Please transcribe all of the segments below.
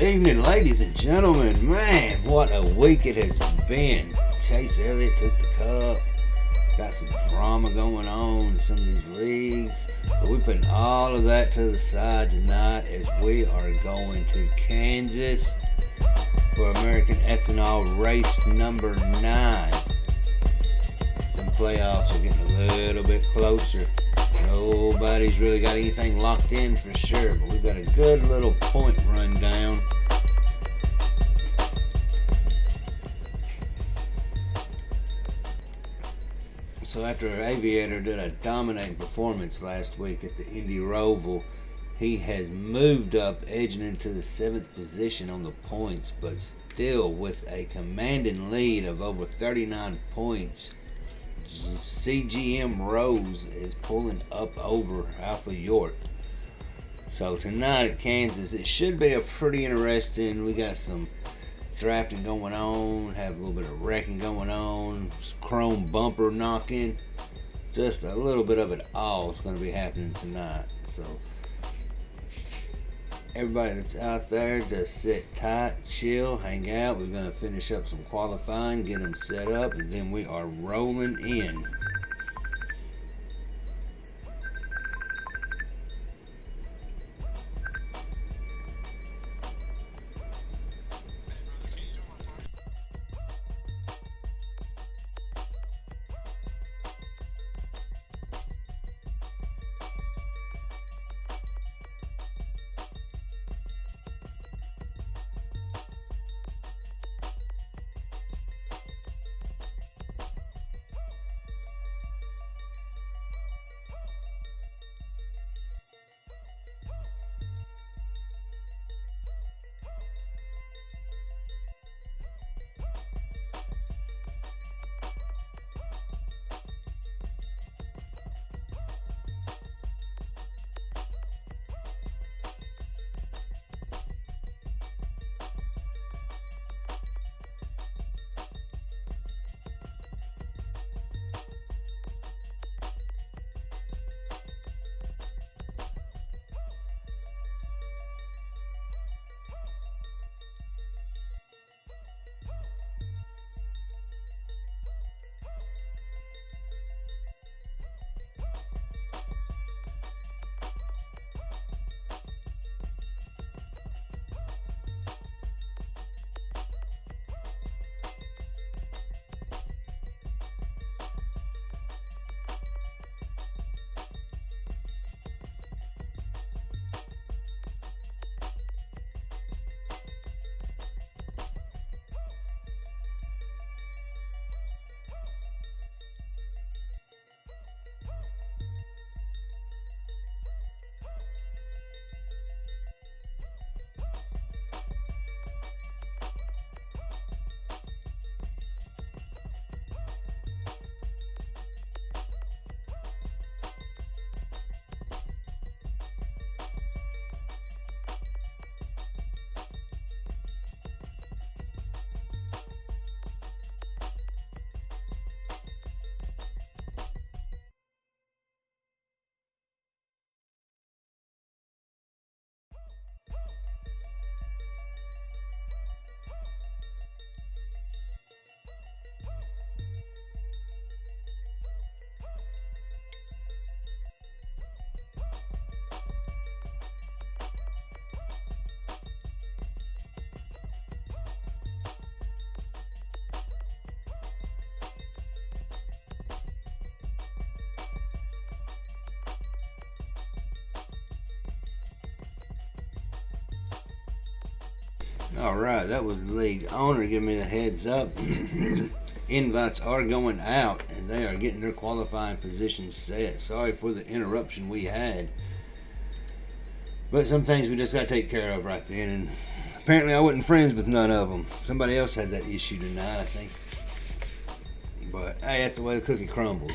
Good evening, ladies and gentlemen. Man, what a week it has been. Chase Elliott took the cup. Got some drama going on in some of these leagues. But we're putting all of that to the side tonight as we are going to Kansas for American Ethanol race number 9. The playoffs are getting a little bit closer. Nobody's really got anything locked in for sure, but we've got a good little point rundown. So after Aviator did a dominating performance last week at the Indy Roval, he has moved up, edging into the 7th position on the points, but still with a commanding lead of over 39 points. CGM Rose is pulling up over Alpha York. So tonight at Kansas, it should be a pretty interesting. We got some drafting going on, have a little bit of wrecking going on, chrome bumper knocking, just a little bit of it all is going to be happening tonight. So everybody that's out there, just sit tight, chill, hang out. We're going to finish up some qualifying, get them set up, and then we are rolling in. Alright, that was the league owner giving me the heads up. Invites are going out and they are getting their qualifying positions set. Sorry for the interruption we had, but some things we just got to take care of right then. And apparently I wasn't friends with none of them. Somebody else had that issue tonight, I think. But hey, that's the way the cookie crumbles.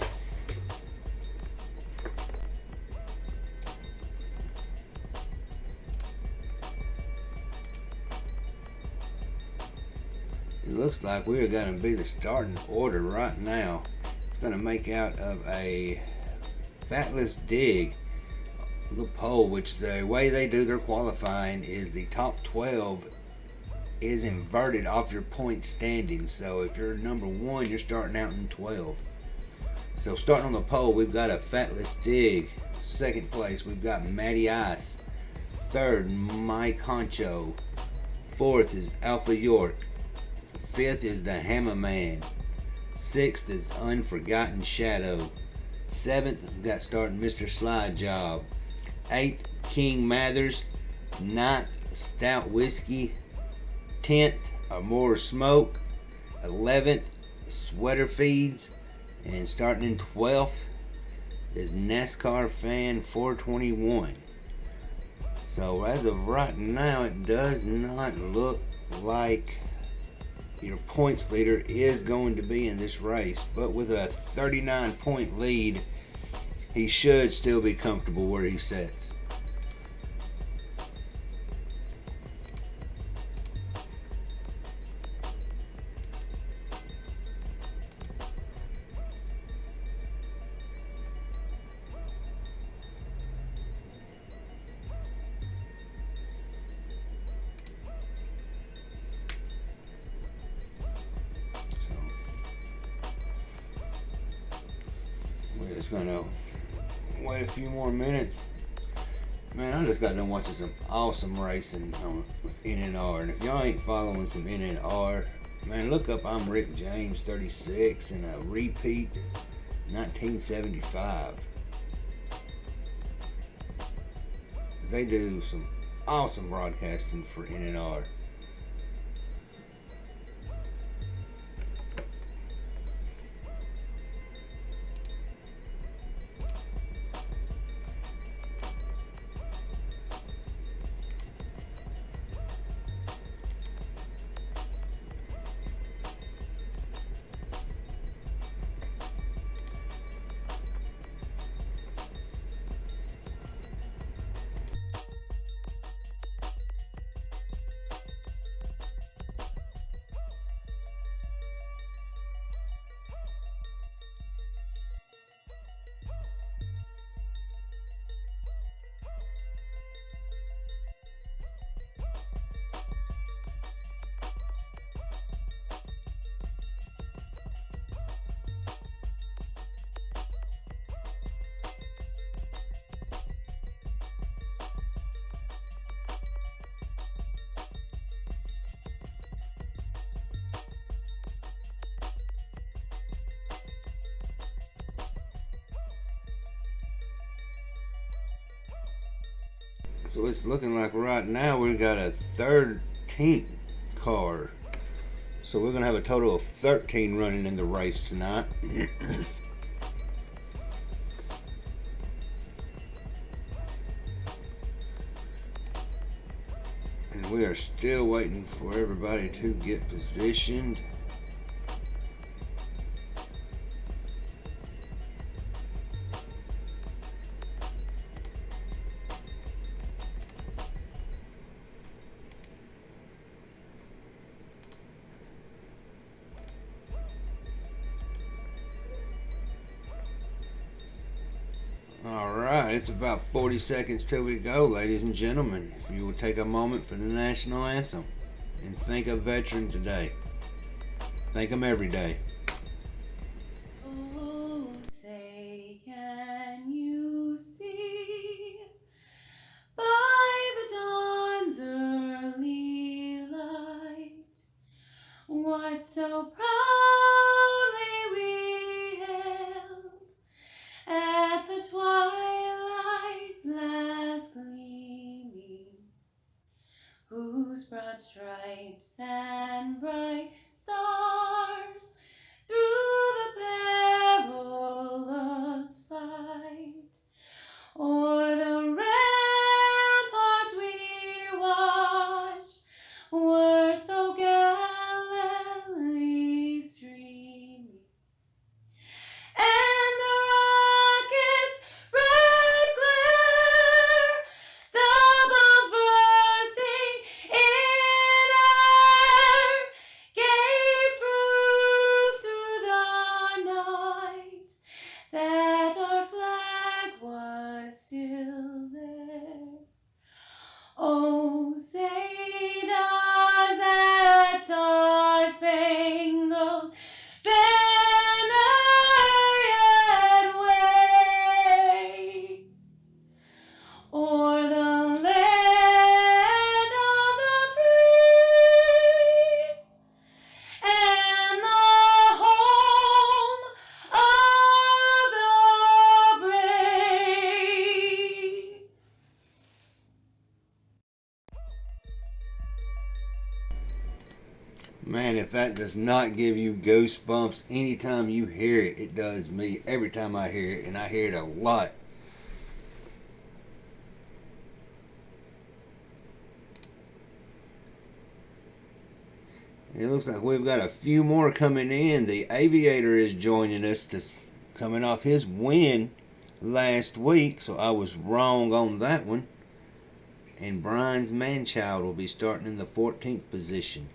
It looks like we're going to be the starting order right now. It's going to make out of a Fatless Dig, the poll, which the way they do their qualifying is the top 12 is inverted off your point standing. So if you're number one, you're starting out in 12. So starting on the pole, we've got a Fatless Dig. Second place, we've got Matty Ice. Third, Mike Honcho. Fourth is Alpha York. Fifth is the Hammer Man. Sixth is Unforgotten Shadow. Seventh, we've got starting Mr. Slide Job. Eighth, King Mathers. Ninth, Stout Whiskey. 10th, More Smoke. 11th, Sweater Feeds. And starting in 12th is NASCAR Fan 421. So as of right now, it does not look like your points leader is going to be in this race. But with a 39-point lead, he should still be comfortable where he sits. We're just gonna wait a few more minutes. Man, I just got done watching some awesome racing with NNR. And if y'all ain't following some NNR, man, look up I'm Rick James 36 and a repeat 1975. They do some awesome broadcasting for NNR. So it's looking like right now we've got a 13th car. So we're going to have a total of 13 running in the race tonight. And we are still waiting for everybody to get positioned. Alright, it's about 40 seconds till we go, ladies and gentlemen. If you will take a moment for the national anthem and thank a veteran today. Thank them every day. Oh, say, can you see by the dawn's early light what so proudly we hailed at the twilight's last gleaming, whose broad stripes and bright stars through the perilous fight o'er the ramparts we watched were so gallantly streaming, and the rocket's red glare, the balls bursting in Man, if that does not give you goosebumps anytime you hear it, it does me every time I hear it, and I hear it a lot. It looks like we've got a few more coming in. The Aviator is joining us, coming off his win last week, so I was wrong on that one. And Brian's Manchild will be starting in the 14th position.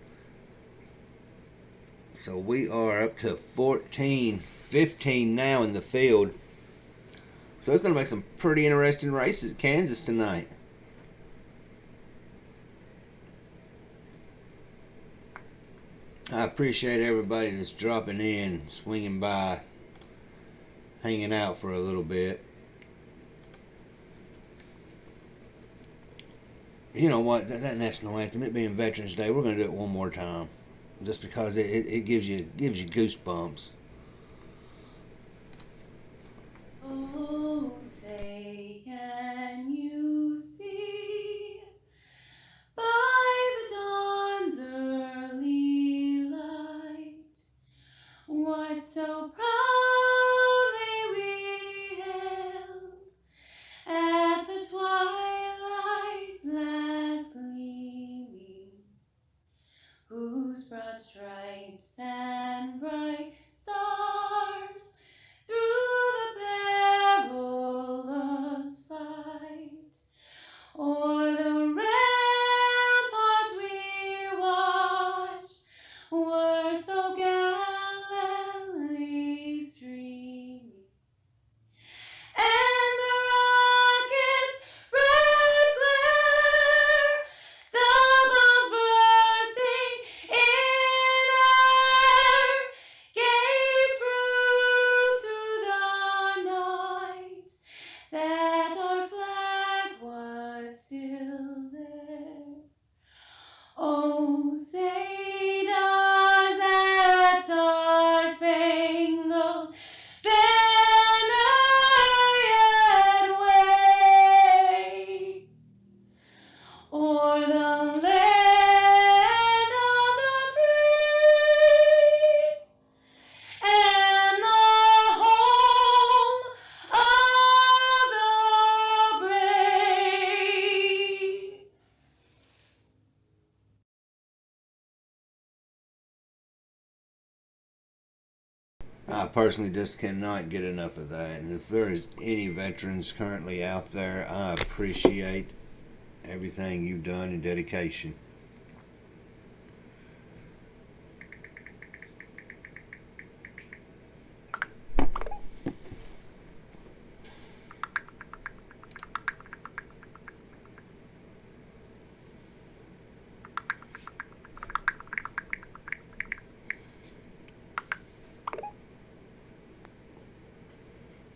So we are up to 14, 15 now in the field. So it's going to make some pretty interesting races at Kansas tonight. I appreciate everybody that's dropping in, swinging by, hanging out for a little bit. You know what? That national anthem, it being Veterans Day, we're going to do it one more time, just because it gives you goosebumps. Oh, say, can you see by the dawn's early light what so proudly we hailed at the twilight's last gleaming, whose broad stripes and bright stars through the perilous fight o'er the ramparts we watched were so gallantly streaming, and the rocket's red glare, the balls bursting in air, gave proof through the night that our flag was still there. Oh, say does that star-spangled banner yet wave o'er the land of the free and the home of the brave? I personally just cannot get enough of that. And if there is any veterans currently out there, I appreciate everything you've done in dedication.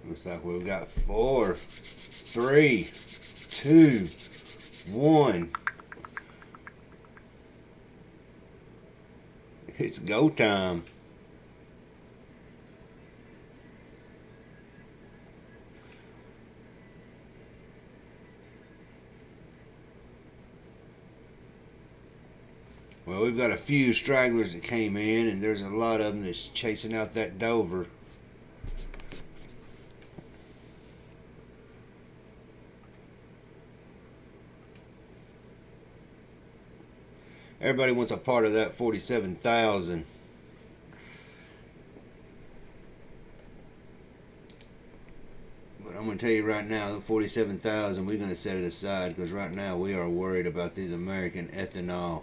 Looks like we've got 4, 3, 2, 1. It's go time. Well, we've got a few stragglers that came in, and there's a lot of them that's chasing out that Dover. Everybody wants a part of that 47,000. But I'm going to tell you right now, the 47,000, we're going to set it aside, because right now we are worried about these American ethanol.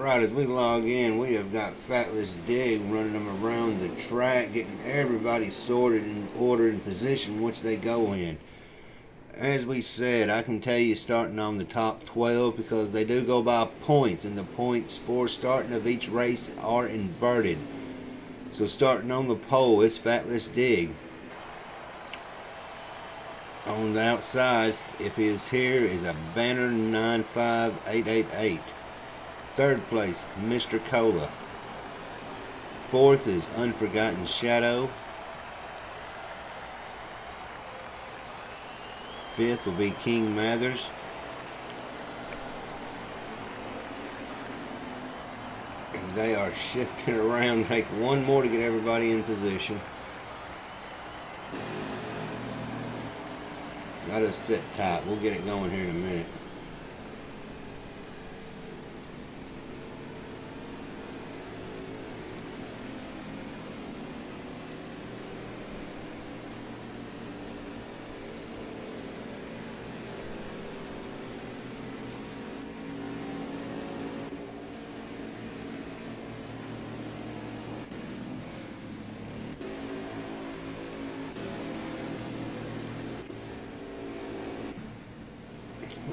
right as we log in, we have got Fatless Dig running them around the track, getting everybody sorted in order and position in which they go in. As we said, I can tell you starting on the top 12 because they do go by points, and the points for starting of each race are inverted. So starting on the pole is Fatless Dig. On the outside, if he is here, is a Banner 95888. Third place, Mr. Cola. Fourth is Unforgotten Shadow. Fifth will be King Mathers. And they are shifting around. Take one more to get everybody in position. Got us sit tight. We'll get it going here in a minute.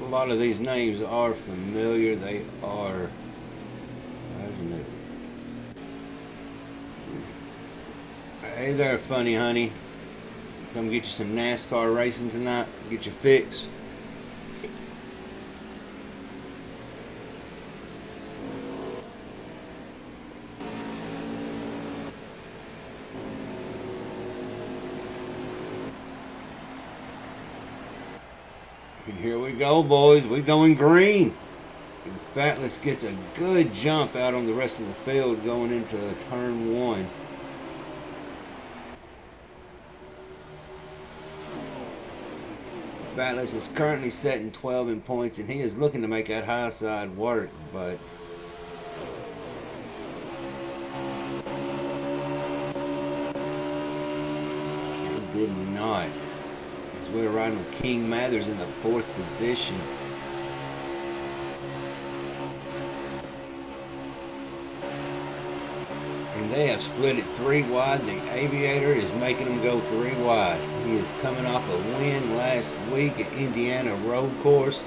A lot of these names are familiar. They are. Hey there, funny honey. Come get you some NASCAR racing tonight. Get your fix. And here we go, boys. We're going green. And Fatless gets a good jump out on the rest of the field going into turn one. Fatless is currently setting 12 in points, and he is looking to make that high side work, but he did not. As we're riding with King Mathers in the fourth position. And they have split it 3 wide. The Aviator is making them go 3 wide. He is coming off a win last week at Indiana Road Course,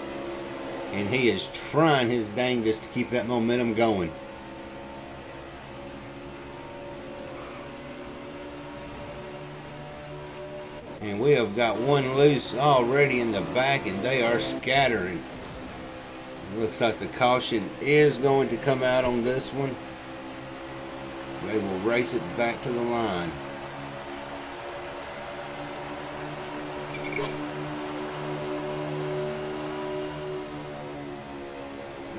and he is trying his dangest to keep that momentum going. And we have got one loose already in the back, and they are scattering. Looks like the caution is going to come out on this one. They will race it back to the line.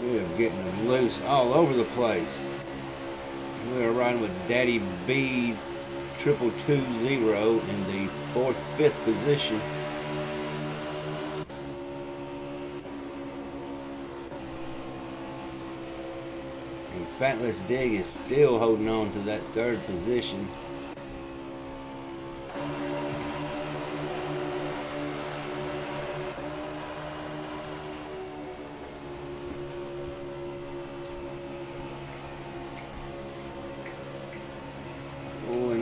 We are getting them loose all over the place. We are riding with Daddy B 2220 in the 4th, 5th position. And Fatless Dig is still holding on to that 3rd position.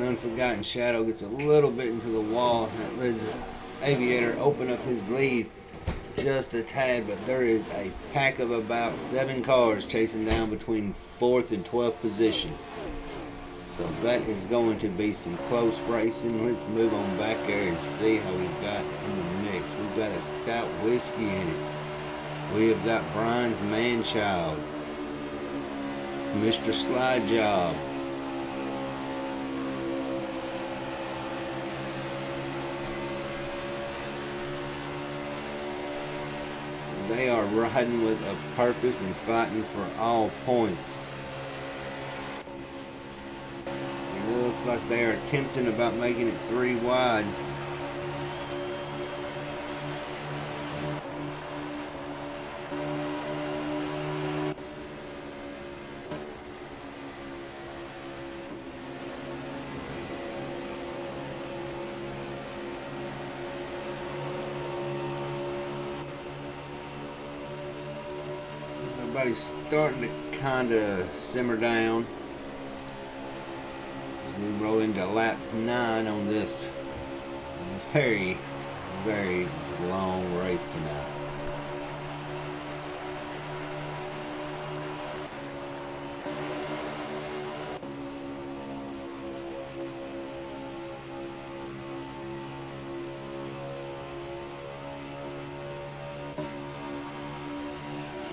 Unforgotten Shadow gets a little bit into the wall. That lets Aviator open up his lead just a tad, but there is a pack of about 7 cars chasing down between 4th and 12th position. So that is going to be some close racing. Let's move on back there and see how we've got in the mix. We've got a stout whiskey in it. We have got Brian's Manchild, Mr. Slide Job, they are riding with a purpose and fighting for all points. And it looks like they are attempting about making it 3 wide. everybody's starting to kind of simmer down. We roll into lap 9 on this very, very long race tonight.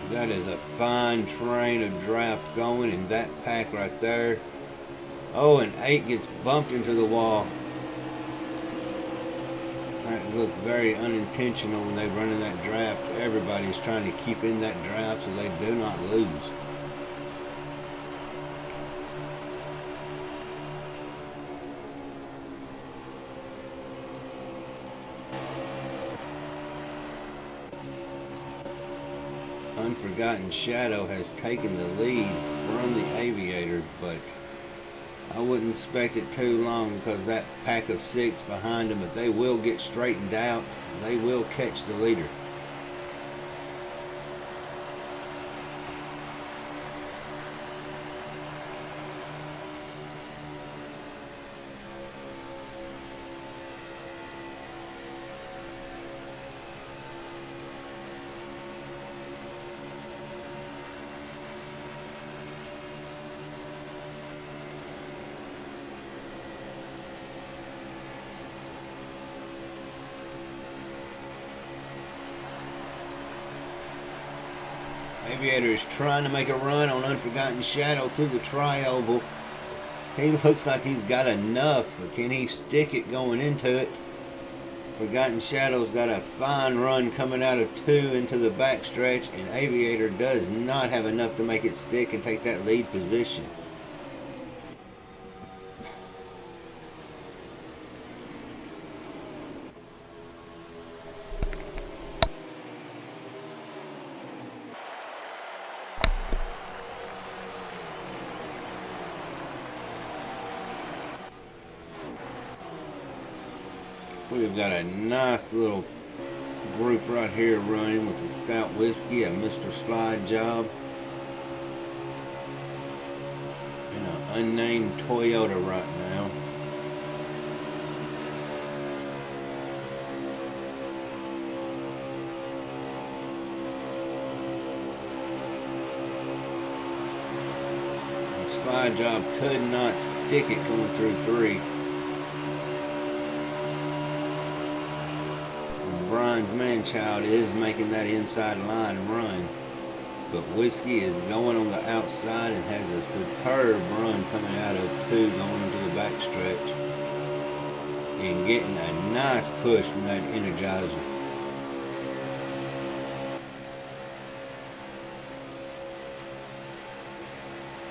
That is a fine train of draft going in that pack right there. Oh, and 8 gets bumped into the wall. That looked very unintentional when they run in that draft. Everybody's trying to keep in that draft so they do not lose. Unforgotten Shadow has taken the lead from the Aviator, but I wouldn't expect it too long because that pack of 6 behind them, if they will get straightened out, they will catch the leader. Aviator is trying to make a run on Unforgotten Shadow through the tri-oval. He looks like he's got enough, but can he stick it going into it? Forgotten Shadow's got a fine run coming out of 2 into the backstretch, and Aviator does not have enough to make it stick and take that lead position. We've got a nice little group right here running with the Stout Whiskey, a Mr. Slide Job, and an unnamed Toyota right now. The Slide Job could not stick it going through 3. Brian's Manchild is making that inside line run, but Whiskey is going on the outside and has a superb run coming out of 2 going into the backstretch and getting a nice push from that Energizer.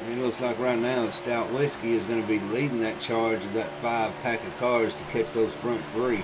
And it looks like right now that Stout Whiskey is going to be leading that charge of that 5 pack of cars to catch those front 3.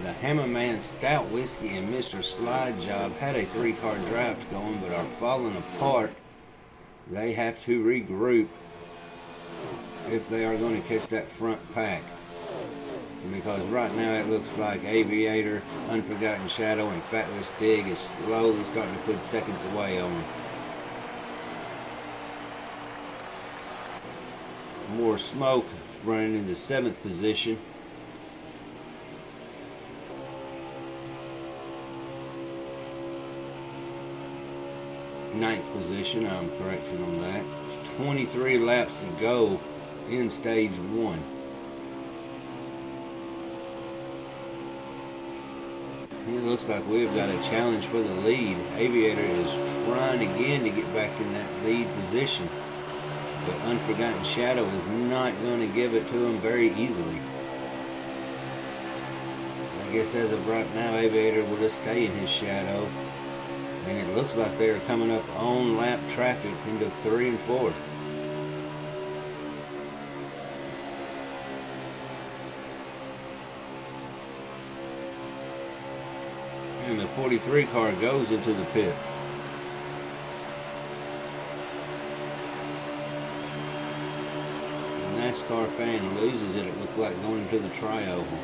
The Hammerman Stout Whiskey and Mr. Slide Job had a 3-car draft going but are falling apart. They have to regroup if they are going to catch that front pack. Because right now it looks like Aviator, Unforgotten Shadow, and Fatless Dig is slowly starting to put seconds away on them. More Smoke running into 7th position. 9th position, I'm correcting on that. 23 laps to go in stage 1. It looks like we've got a challenge for the lead. Aviator is trying again to get back in that lead position. but Unforgotten Shadow is not going to give it to him very easily. I guess as of right now, Aviator will just stay in his shadow. And it looks like they are coming up on lap traffic into 3 and 4. And the 43 car goes into the pits. The NASCAR fan loses it looked like going into the tri-oval.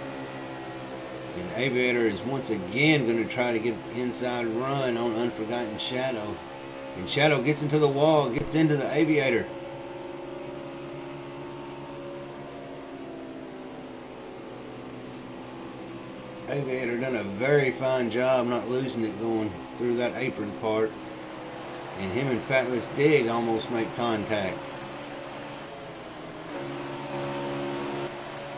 And Aviator is once again going to try to get the inside run on Unforgotten Shadow. And Shadow gets into the wall, gets into the Aviator. Aviator done a very fine job not losing it going through that apron part. And him and Fatless Dig almost make contact.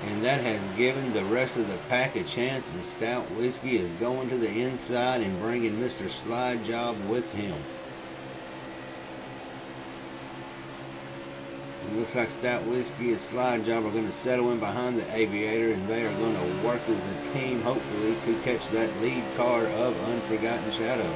And that has given the rest of the pack a chance, and Stout Whiskey is going to the inside and bringing Mr. Slide Job with him. It looks like Stout Whiskey and Slide Job are going to settle in behind the Aviator, and they are going to work as a team, hopefully, to catch that lead car of Unforgotten Shadow.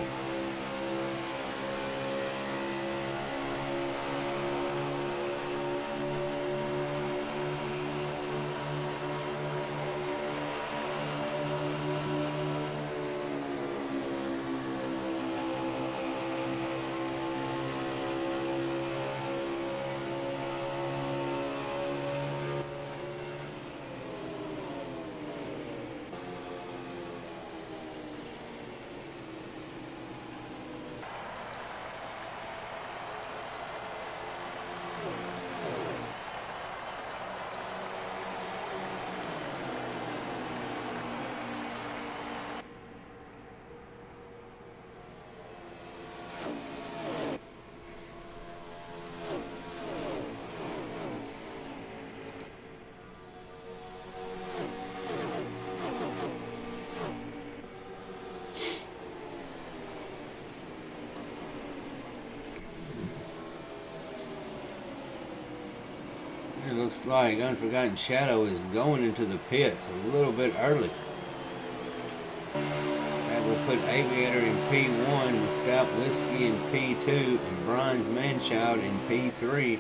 It looks like Unforgotten Shadow is going into the pits a little bit early. That will put Aviator in P1 with Stout Whiskey in P2 and Brian's Manchild in P3.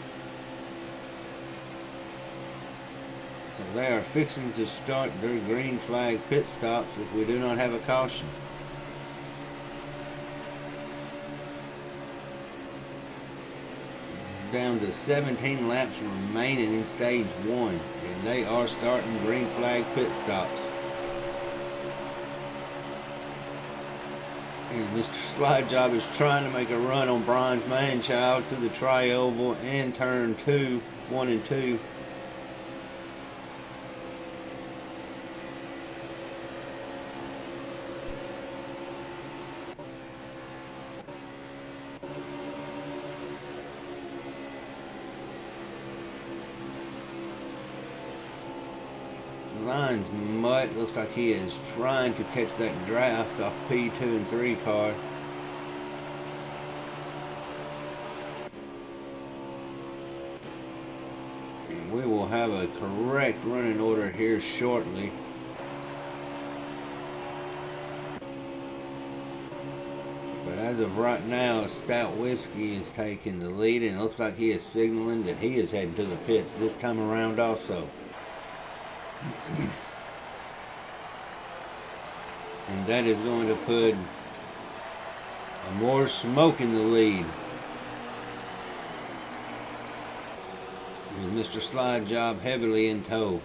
So they are fixing to start their green flag pit stops if we do not have a caution. Down to 17 laps remaining in stage 1, and they are starting green flag pit stops. And Mr. Slide Job is trying to make a run on Brian's Manchild through the tri-oval and turn 1 and 2. Line's Mutt looks like he is trying to catch that draft off P2 and 3 car. And we will have a correct running order here shortly. But as of right now, Stout Whiskey is taking the lead, and it looks like he is signaling that he is heading to the pits this time around also. And that is going to put more smoke in the lead. With Mr. Slide Job heavily in tow.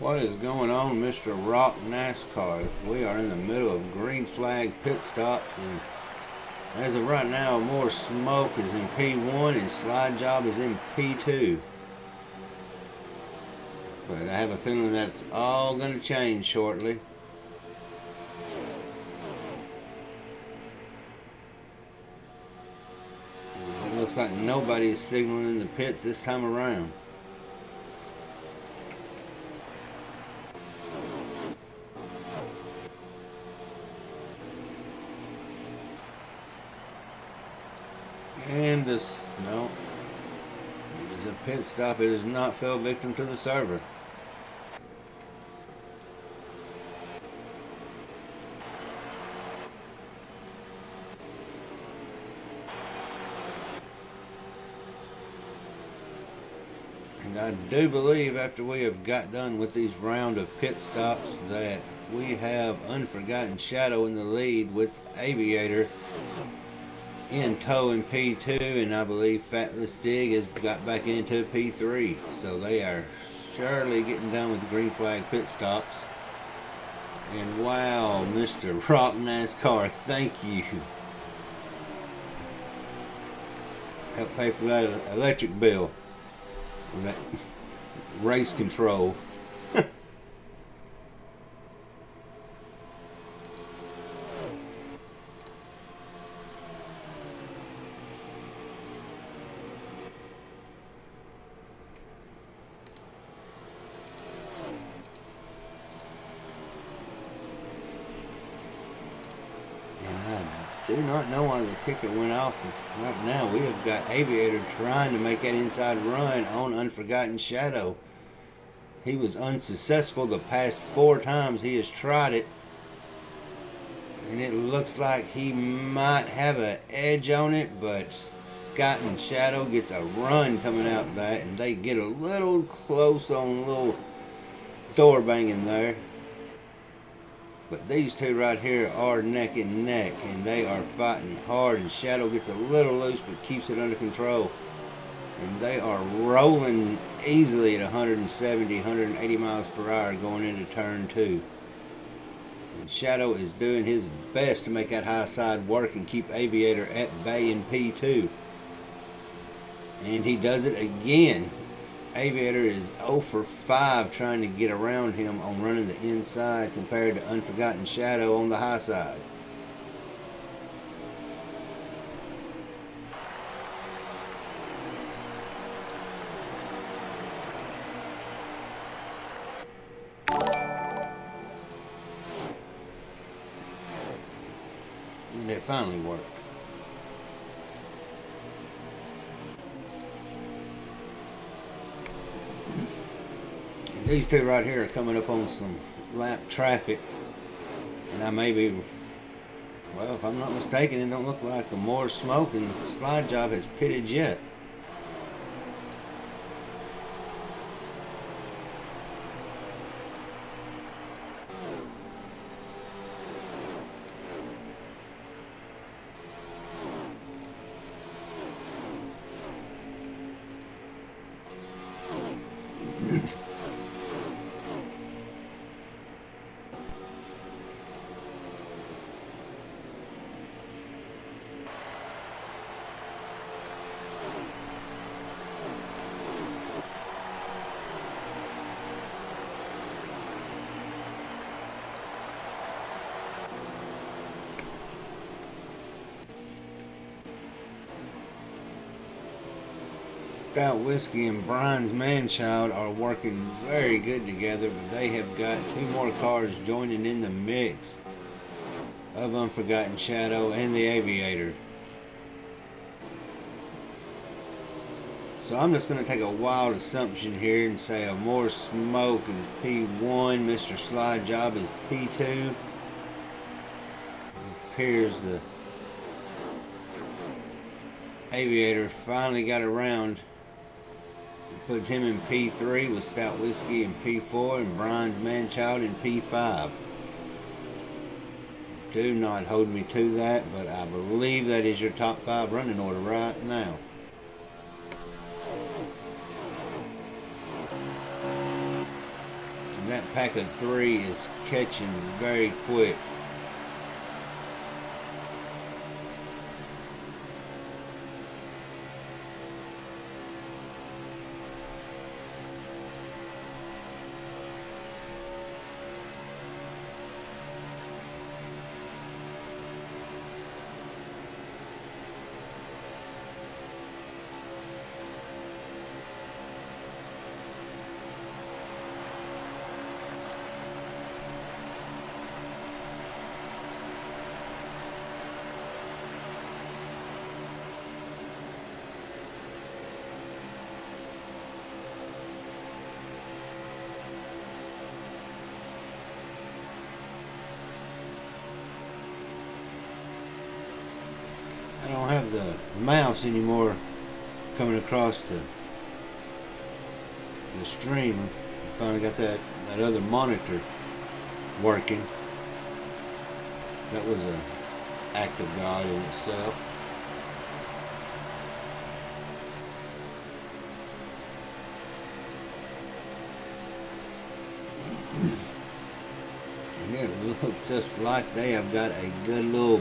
What is going on, Mr. Rock NASCAR? We are in the middle of green flag pit stops, and as of right now, more smoke is in P1 and slide job is in P2. But I have a feeling that's all going to change shortly. It looks like nobody is signaling in the pits this time around. And this, no, it is a pit stop. It is not fell victim to the server. And I do believe after we have got done with these round of pit stops that we have Unforgotten Shadow in the lead with Aviator in tow in P2, and I believe Fatless Dig has got back into P3. So they are surely getting done with the green flag pit stops. And wow, Mr. Rock NASCAR, thank you. Help pay for that electric bill. That race control. I do not know why the ticket went off. Right now we have got Aviator trying to make that inside run on Unforgotten Shadow. He was unsuccessful the past 4 times he has tried it, and it looks like he might have an edge on it, but Scott and Shadow gets a run coming out that, and they get a little close on a little door banging there. But these two right here are neck and neck, and they are fighting hard, and Shadow gets a little loose but keeps it under control. And they are rolling easily at 170, 180 miles per hour going into turn 2. And Shadow is doing his best to make that high side work and keep Aviator at bay in P2. And he does it again. Aviator is 0 for 5 trying to get around him on running the inside compared to Unforgotten Shadow on the high side. And it finally worked. These two right here are coming up on some lap traffic, and I may be, well, if I'm not mistaken, it don't look like a more smoke and the slide job has pitted yet. Stout Whiskey and Brian's Manchild are working very good together, but they have got 2 more cars joining in the mix of Unforgotten Shadow and the Aviator. So I'm just going to take a wild assumption here and say a more smoke is P1, Mr. Slide Job is P2. It appears the Aviator finally got around. Puts him in P3 with Stout Whiskey in P4 and Brian's Manchild in P5. Do not hold me to that, but I believe that is your top 5 running order right now. And that pack of 3 is catching very quick. I don't have the mouse anymore coming across the stream. I finally got that other monitor working. That was an act of God in itself. And it looks just like they have got a good little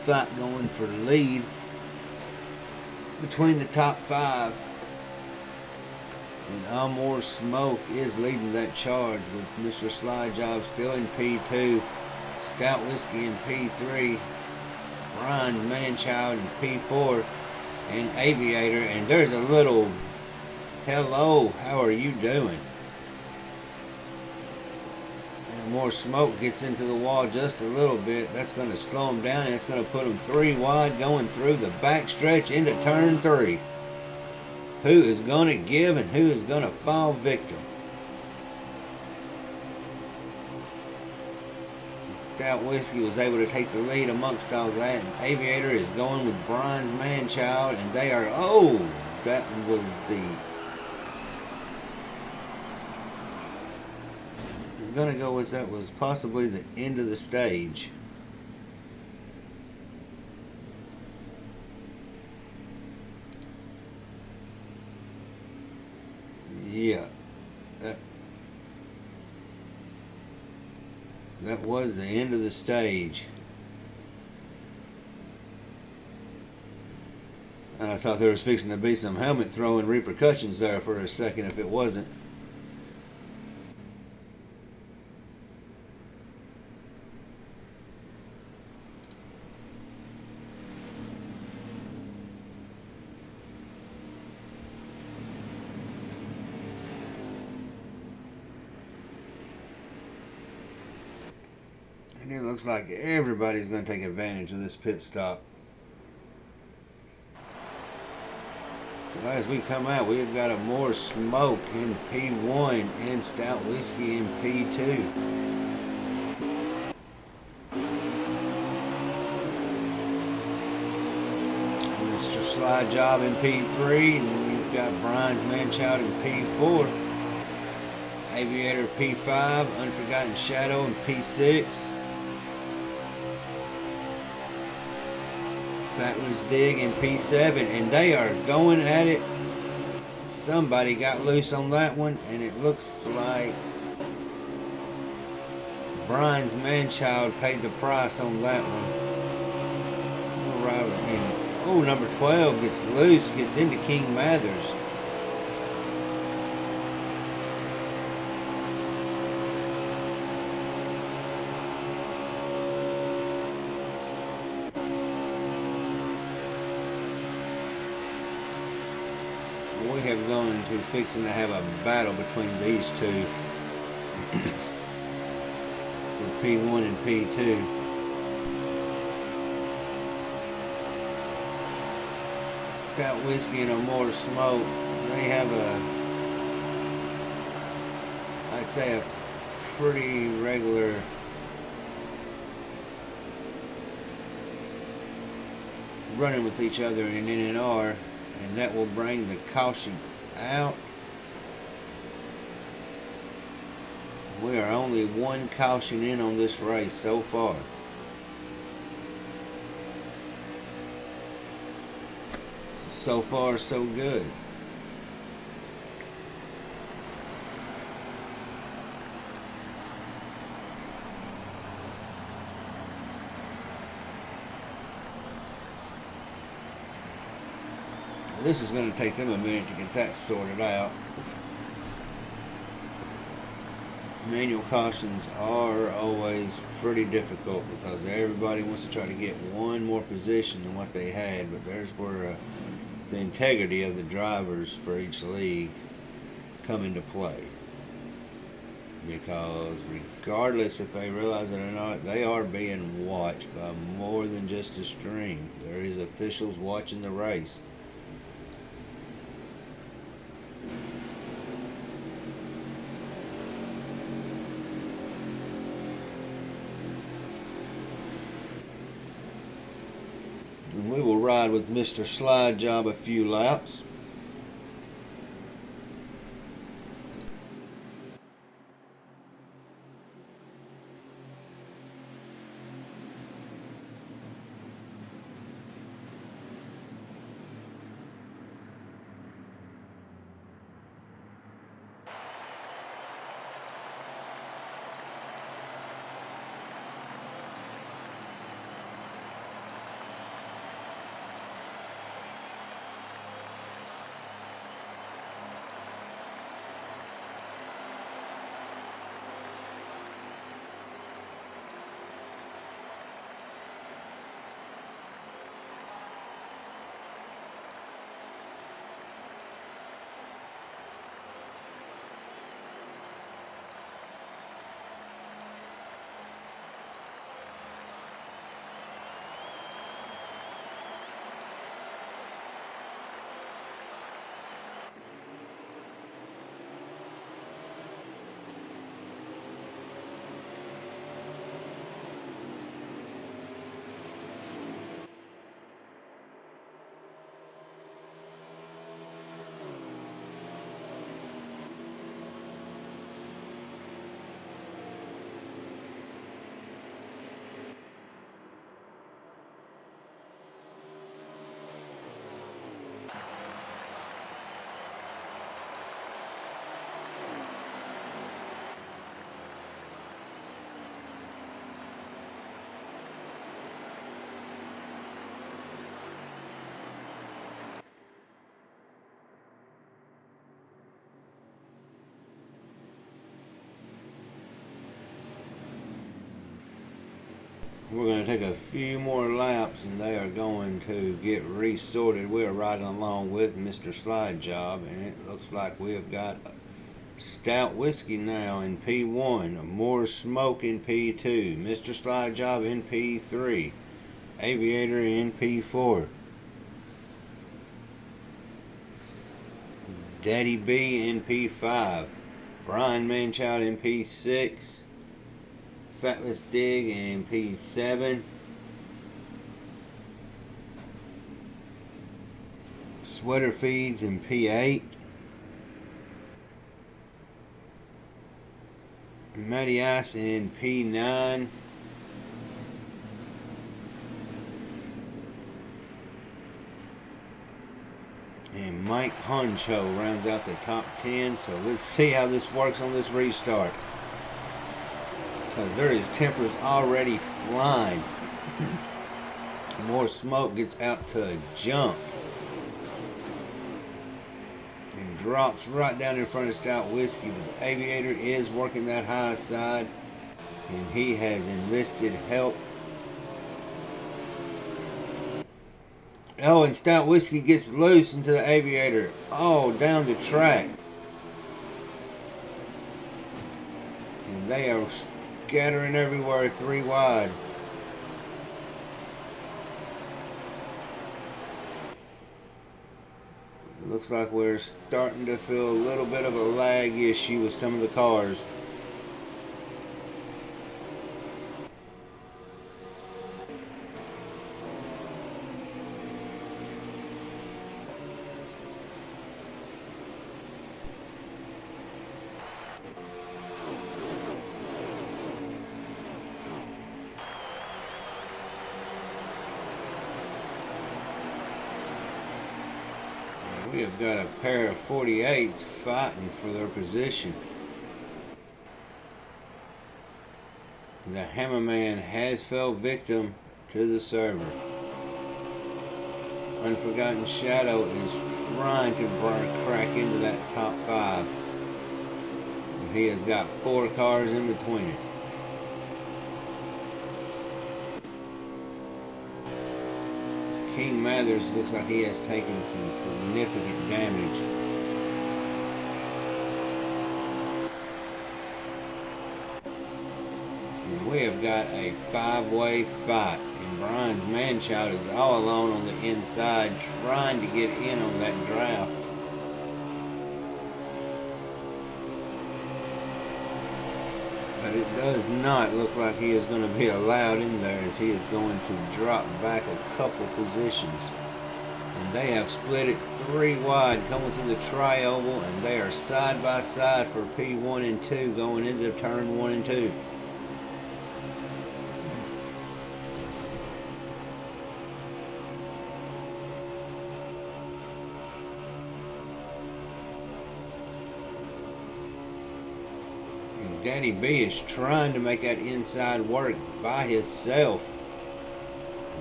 fight going for the lead between the top 5. And Elmore Smoke is leading that charge with Mr. Sly Job still in P2, Stout Whiskey in P3, Brian Manchild in P4, and Aviator. And there's a little hello, how are you doing? And more smoke gets into the wall just a little bit. That's going to slow him down, and it's going to put him 3 wide going through the back stretch into turn 3. Who is going to give and who is going to fall victim? Stout Whiskey was able to take the lead amongst all that. And Aviator is going with Brian's Manchild, and they are, oh, that was the, I'm going to go with that was possibly the end of the stage. Yeah, that was the end of the stage. I thought there was fixing to be some helmet throwing repercussions there for a second if it wasn't. And it looks like everybody's going to take advantage of this pit stop. So as we come out, we've got a more smoke in P1 and Stout Whiskey in P2. Mr. Sly Job in P3, and we've got Brian's Manchild in P4. Aviator P5, Unforgotten Shadow in P6. Fatler's Dig in P7, and they are going at it. Somebody got loose on that one, and it looks like Brian's Manchild paid the price on that one. Right, and oh, number 12 gets loose, gets into King Mathers. We have gone to fixing to have a battle between these two for P1 and P2. Stout Whiskey and a more smoke. They have I'd say a pretty regular running with each other in NNR. And that will bring the caution out. We are only 1 caution in on this race so far. So far, so good. This is going to take them a minute to get that sorted out. Manual cautions are always pretty difficult because everybody wants to try to get one more position than what they had, but there's where the integrity of the drivers for each league come into play. Because regardless if they realize it or not, they are being watched by more than just a stream. There is officials watching the race. And we will ride with Mr. Slide Job a few laps. We're going to take a few more laps and they are going to get resorted. We are riding along with Mr. Slide Job, and it looks like we have got Stout Whiskey now in P1, More Smoke in P2, Mr. Slide Job in P3, Aviator in P4, Daddy B in P5, Brian Manchild in P6, Fatless Dig in P7, Sweater Feeds in P8, Matty Ice in P9, and Mike Honcho rounds out the top 10. So let's see how this works on this restart, because there is tempers already flying. More Smoke gets out to a jump and drops right down in front of Stout Whiskey, but the Aviator is working that high side and he has enlisted help. Oh, and Stout Whiskey gets loose into the Aviator. Oh, down the track. And they are scattering everywhere, 3 wide. Looks like we're starting to feel a little bit of a lag issue with some of the cars. We have got a pair of 48s fighting for their position. The Hammerman has fell victim to the server. Unforgotten Shadow is trying to crack into that top 5. He has got 4 cars in between it. King Mathers looks like he has taken some significant damage. And we have got a 5-way fight. And Brian's Manchild is all alone on the inside trying to get in on that draft. But it does not look like he is going to be allowed in there, as he is going to drop back a couple positions. And they have split it 3 wide coming through the tri-oval, and they are side by side for P1 and 2 going into turn 1 and 2. Danny B is trying to make that inside work by himself.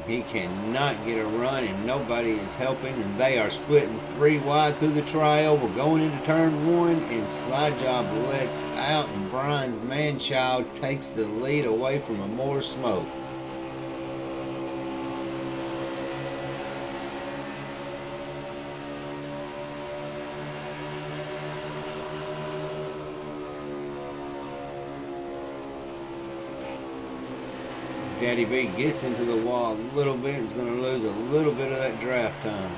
He cannot get a run, and nobody is helping, and they are splitting 3 wide through the tri-oval going into turn 1, and Slide Job lets out, and Brian's Manchild takes the lead away from a More Smoke. Daddy B gets into the wall a little bit, is going to lose a little bit of that draft time.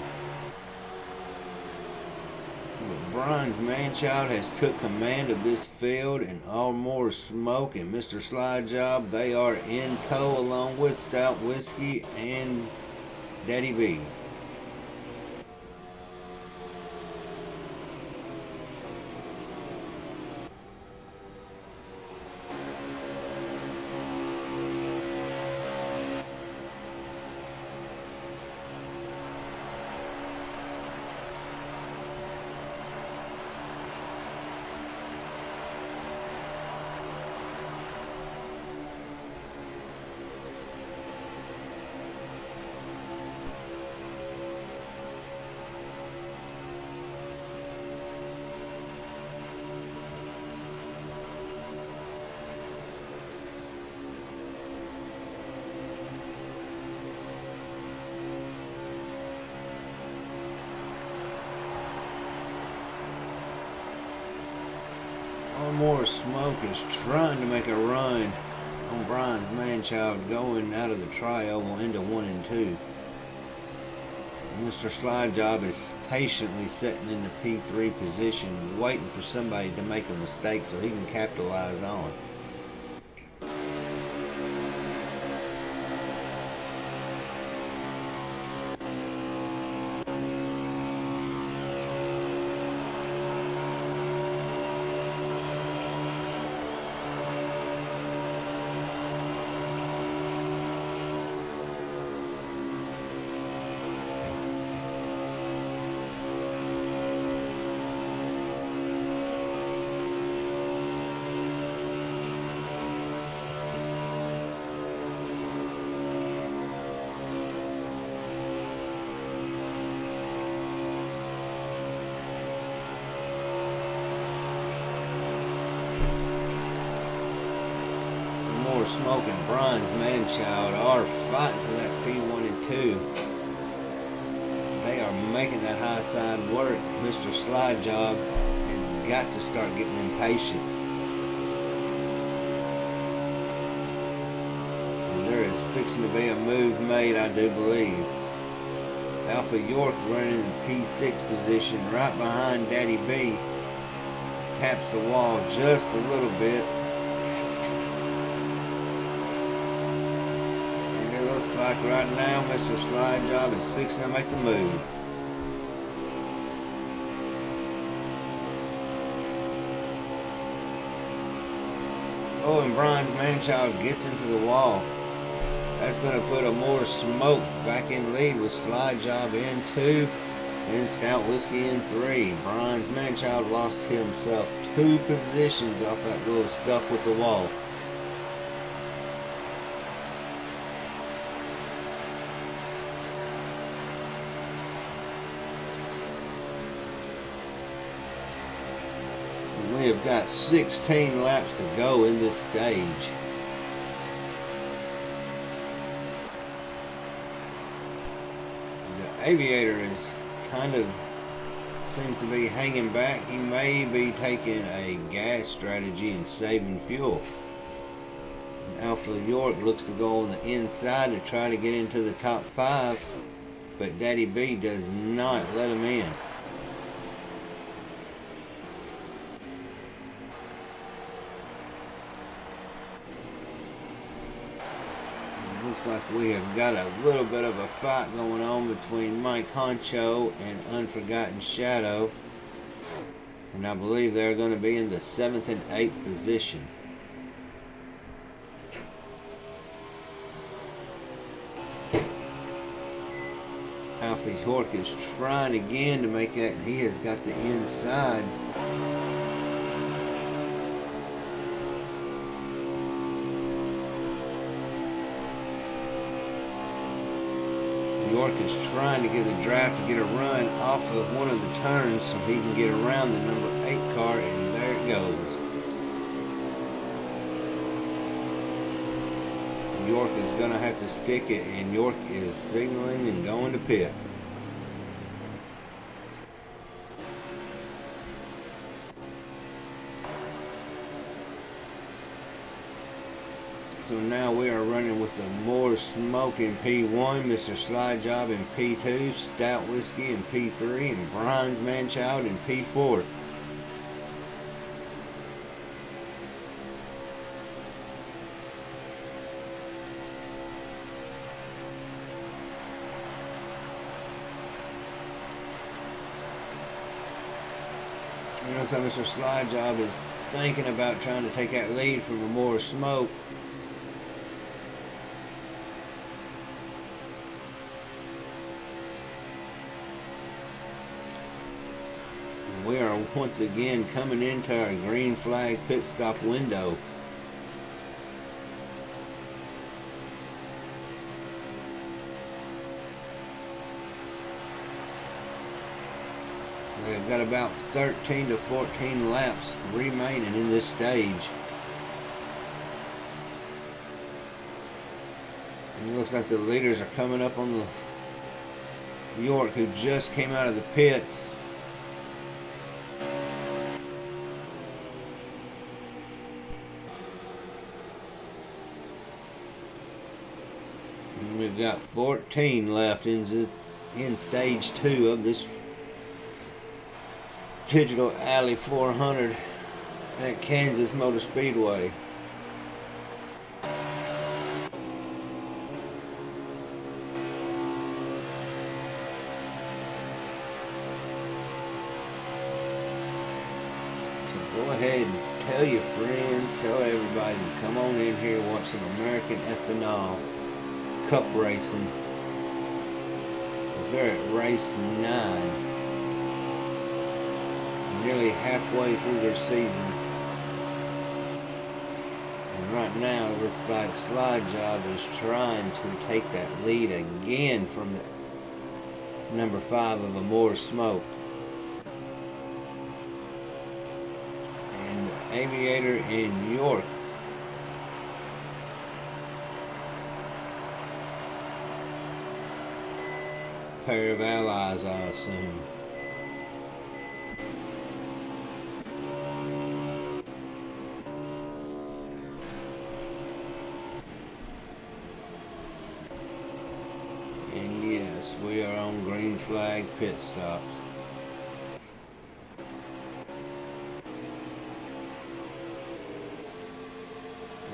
But Brian's Manchild has took command of this field, and all More Smoke and Mr. Slide Job, they are in tow along with Stout Whiskey and Daddy B. More Smoke is trying to make a run on Brian's Manchild going out of the tri-oval into 1 and 2. Mr. Slide Job is patiently sitting in the P3 position, waiting for somebody to make a mistake so he can capitalize on. More Smoke and Brian's Manchild are fighting for that P1 and 2. They are making that high side work. Mr. Slide Job has got to start getting impatient. And there is fixing to be a move made, I do believe. Alpha York running in the P6 position right behind Daddy B. Taps the wall just a little bit. Like right now, Mr. Slide Job is fixing to make the move. Oh, and Brian's Manchild gets into the wall. That's going to put a More Smoke back in lead with Slide Job in 2 and Stout Whiskey in 3. Brian's Manchild lost himself 2 positions off that little scuff with the wall. We have got 16 laps to go in this stage. The Aviator is kind of seems to be hanging back. He may be taking a gas strategy and saving fuel. And Alpha York looks to go on the inside to try to get into the top 5, but Daddy B does not let him in. Looks like we have got a little bit of a fight going on between Mike Honcho and Unforgotten Shadow. And I believe they're going to be in the 7th and 8th position. Alfie York is trying again to make that. He has got the inside. York is trying to get the draft to get a run off of one of the turns so he can get around the number 8 car, and there it goes. York is going to have to stick it, and York is signaling and going to pit. So now we are running with the More Smoke in P1, Mr. Slide Job in P2, Stout Whiskey in P3, and Brian's Manchild in P4. You know, so Mr. Slide Job is thinking about trying to take that lead from the More Smoke. We are once again coming into our green flag pit stop window. So they've got about 13 to 14 laps remaining in this stage. And it looks like the leaders are coming up on the York, who just came out of the pits. We've got 14 left in stage 2 of this Digital Alley 400 at Kansas Motor Speedway. So go ahead and tell your friends, tell everybody to come on in here and watch some American Ethanol Cup racing. They're at race 9, nearly halfway through their season, and right now it looks like Slide Job is trying to take that lead again from the number 5 of a More Smoke. And the Aviator in York pair of allies, I assume. And yes, we are on green flag pit stops.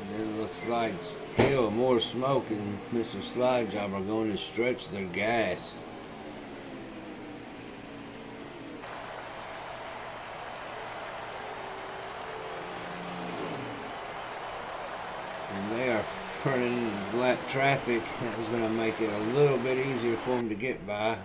And it looks like still More Smoke and Mr. Slide Job are going to stretch their gas. And they are running lap traffic. That was going to make it a little bit easier for them to get by.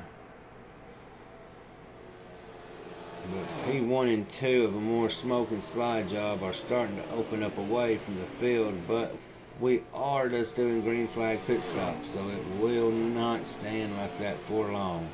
But P1 and 2 of a More Smoke and Slide Job are starting to open up away from the field, but we are just doing green flag pit stops, so it will not stand like that for long.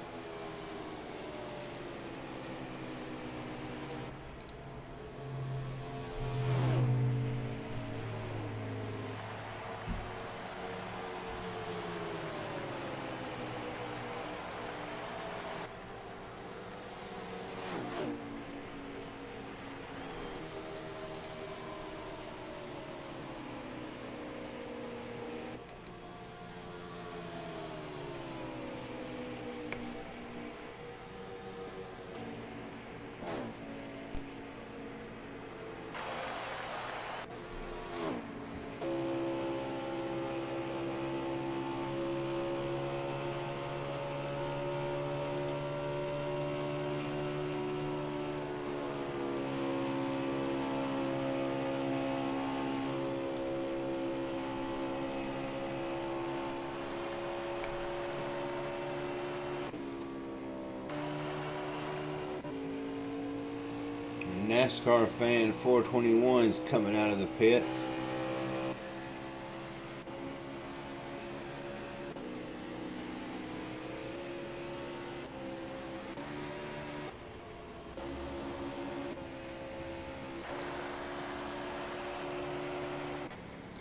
NASCAR fan 421 is coming out of the pits.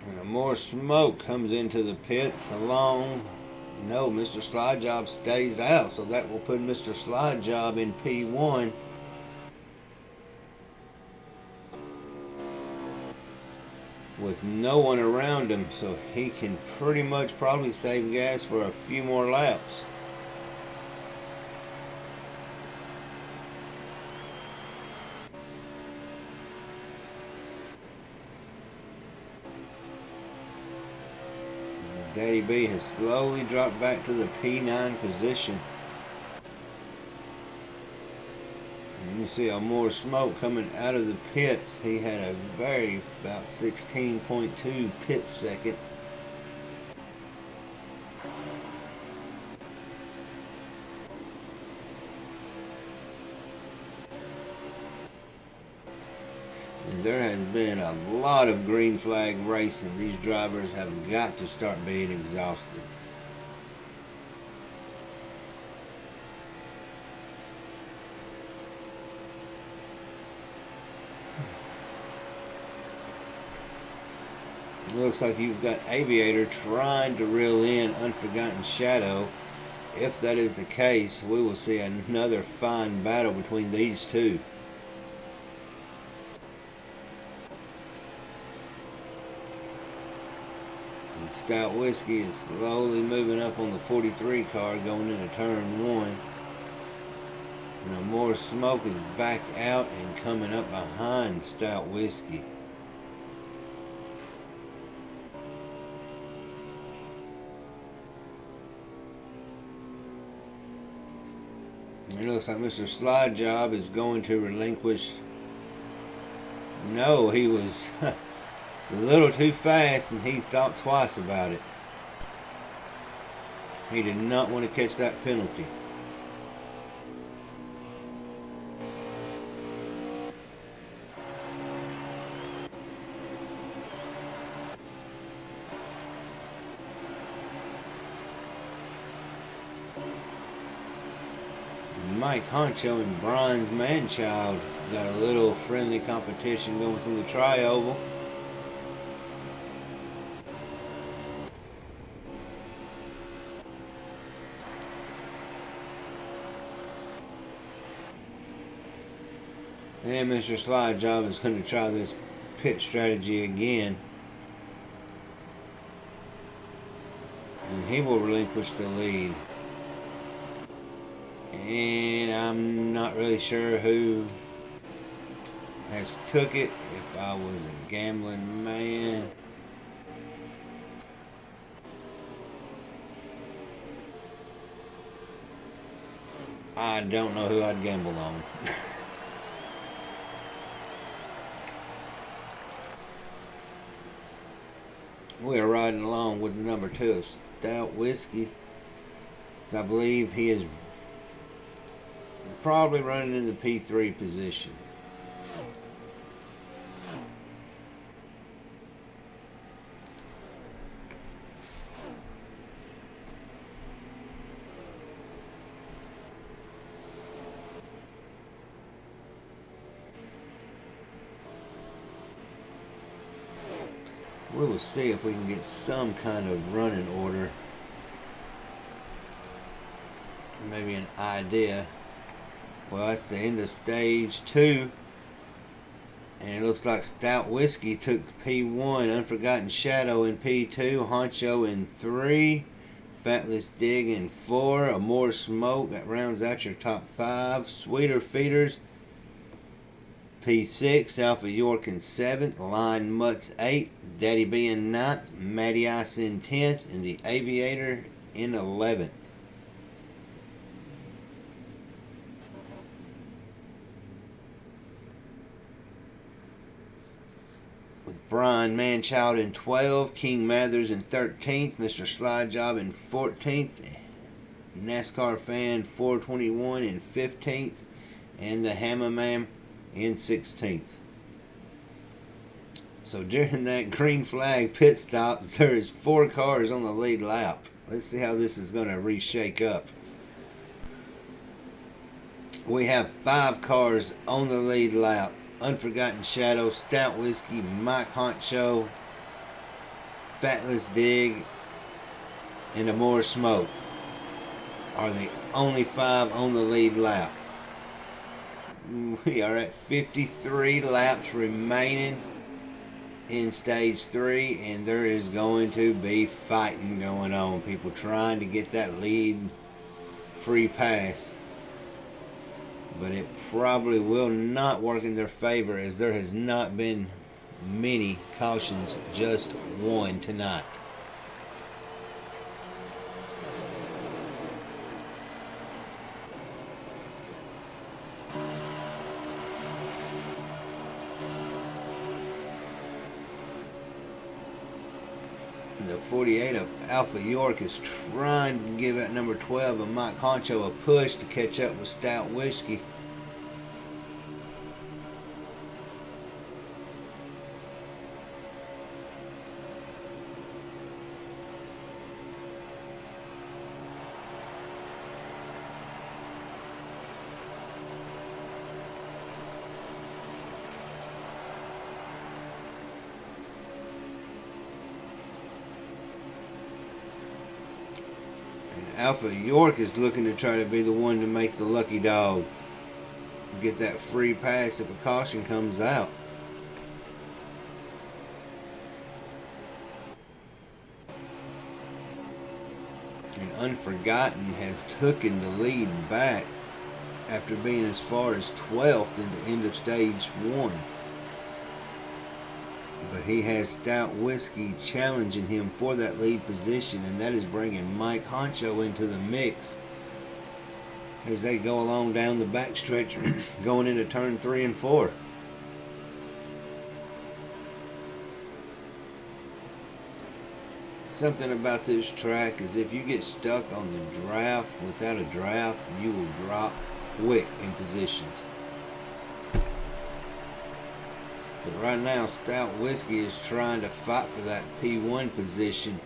And more smoke comes into the pits along. No, Mr. Slide Job stays out, so that will put Mr. Slide Job in P1. With no one around him, so he can pretty much probably save gas for a few more laps. Daddy B has slowly dropped back to the P9 position. And you see more smoke coming out of the pits. He had a about 16.2 pit second. And there has been a lot of green flag racing. These drivers have got to start being exhausted. It looks like you've got Aviator trying to reel in Unforgotten Shadow. If that is the case, we will see another fine battle between these two. And Stout Whiskey is slowly moving up on the 43 car going into turn 1. And more smoke is back out and coming up behind Stout Whiskey. It looks like Mr. Slide Job is going to relinquish. No, he was a little too fast and he thought twice about it. He did not want to catch that penalty. Mike Honcho and Brian's Manchild got a little friendly competition going through the tri-oval. And Mr. Slide Job is going to try this pit strategy again. And he will relinquish the lead. And I'm not really sure who has took it. If I was a gambling man, I don't know who I'd gamble on. We are riding along with number 2 of Stout Whiskey. I believe he is probably running in the P3 position. We will see if we can get some kind of running order. Maybe an idea. Well, that's the end of stage 2. And it looks like Stout Whiskey took P1, Unforgotten Shadow in P2, Honcho in 3, Fatless Dig in 4, A More Smoke, that rounds out your top 5, Sweeter Feeders, P6, Alpha York in 7th, Line Mutts 8, Daddy B in 9th, Matty Ice in 10th, and the Aviator in 11th. Brian Manchild in 12th, King Mathers in 13th, Mr. Slide Job in 14th, NASCAR Fan 421 in 15th, and the Hammer Man in 16th. So during that green flag pit stop, there is 4 cars on the lead lap. Let's see how this is going to reshake up. We have 5 cars on the lead lap. Unforgotten Shadow, Stout Whiskey, Mike Honcho, Fatless Dig, and Amore Smoke are the only 5 on the lead lap. We are at 53 laps remaining in stage 3, and there is going to be fighting going on. People trying to get that lead free pass, but it probably will not work in their favor, as there has not been many cautions, just one tonight. The 48 of Alpha York is trying to give that number 12 of Mike Honcho a push to catch up with Stout Whiskey. Alpha York is looking to try to be the one to make the lucky dog, get that free pass if a caution comes out. And Unforgotten has taken the lead back after being as far as 12th in the end of stage 1. But he has Stout Whiskey challenging him for that lead position, and that is bringing Mike Honcho into the mix as they go along down the backstretch going into turn 3 and 4. Something about this track is if you get stuck on the draft without a draft, you will drop quick in positions. But right now, Stout Whiskey is trying to fight for that P1 position.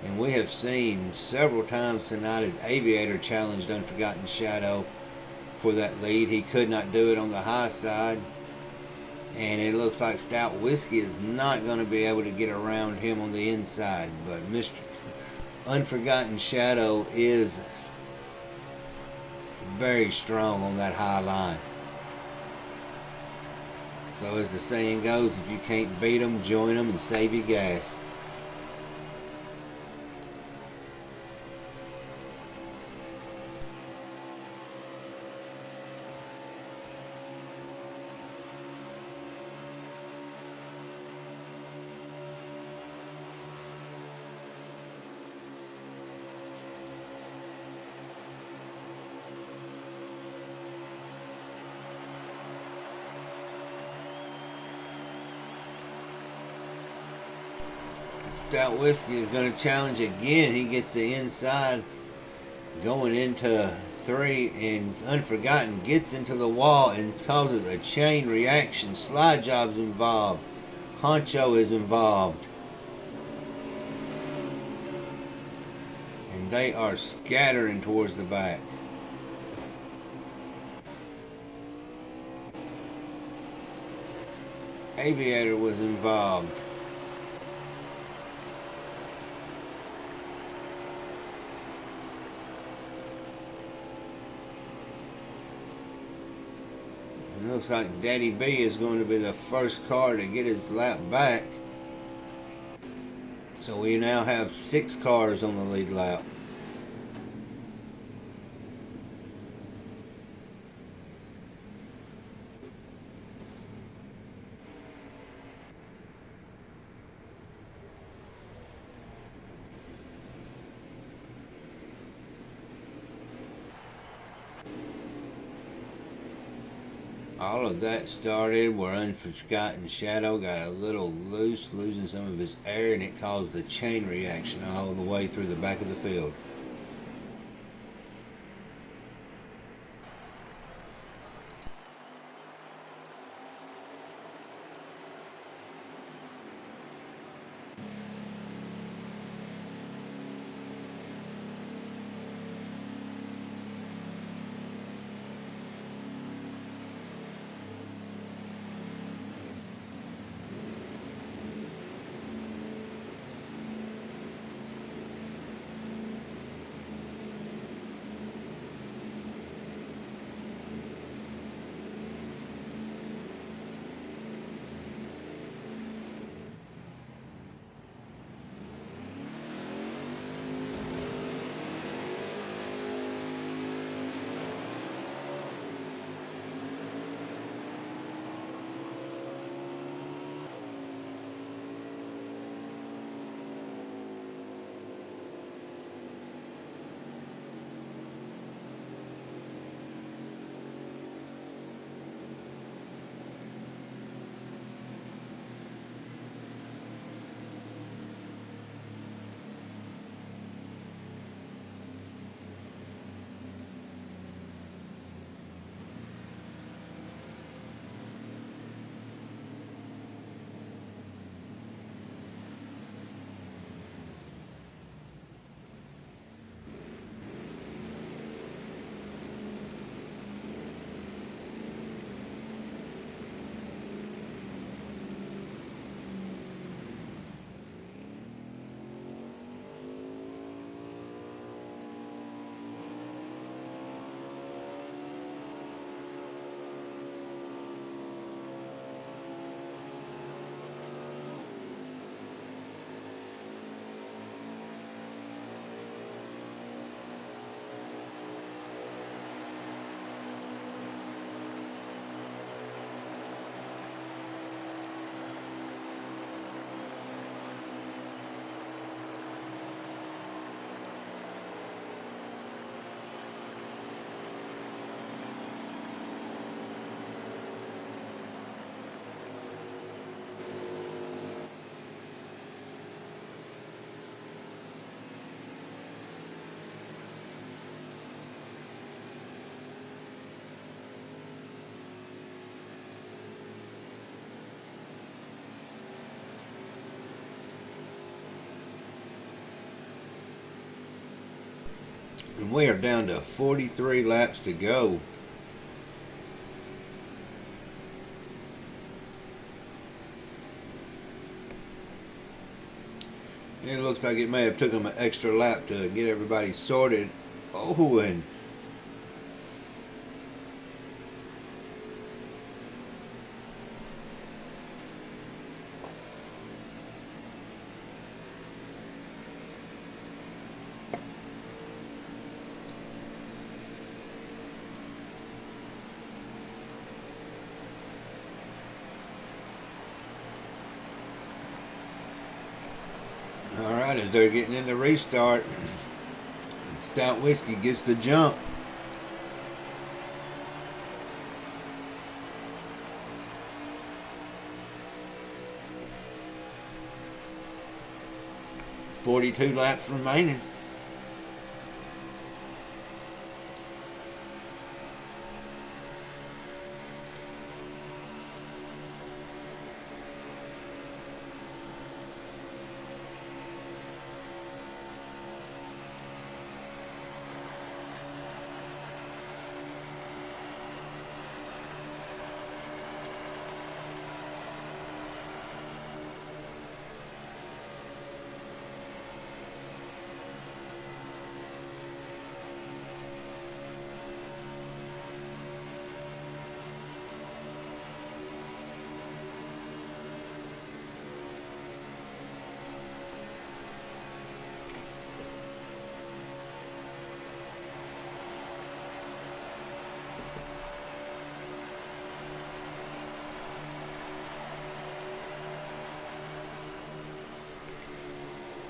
And we have seen several times tonight as Aviator challenged Unforgotten Shadow for that lead. He could not do it on the high side. And it looks like Stout Whiskey is not going to be able to get around him on the inside. But Mr. Unforgotten Shadow is very strong on that high line. So as the saying goes, if you can't beat them, join them and save your gas. Stout Whiskey is going to challenge again. He gets the inside going into 3, and Unforgotten gets into the wall and causes a chain reaction. Slide Job's involved. Honcho is involved. And they are scattering towards the back. Aviator was involved. It looks like Daddy B is going to be the first car to get his lap back. So we now have 6 cars on the lead lap. All of that started where Unforgotten Shadow got a little loose, losing some of his air, and it caused a chain reaction all the way through the back of the field. And we are down to 43 laps to go. And it looks like it may have took them an extra lap to get everybody sorted. Oh, and all right, as they're getting in the restart, Stout Whiskey gets the jump. "42 laps remaining."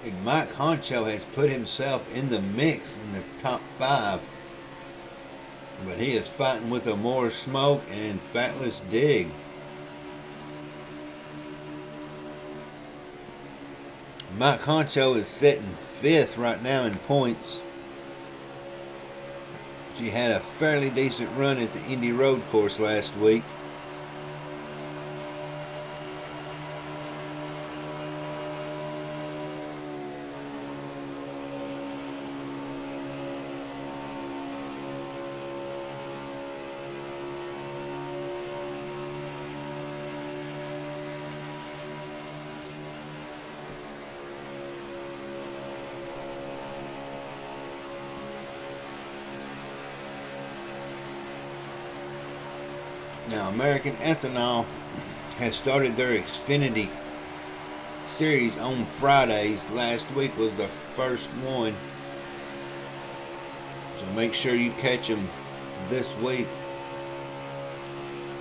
And Mike Honcho has put himself in the mix in the top 5. But he is fighting with a More Smoke and Fatless Dig. Mike Honcho is sitting 5th right now in points. She had a fairly decent run at the Indy Road course last week. Now, American Ethanol has started their Xfinity series on Fridays. Last week was the first one. So make sure you catch them this week.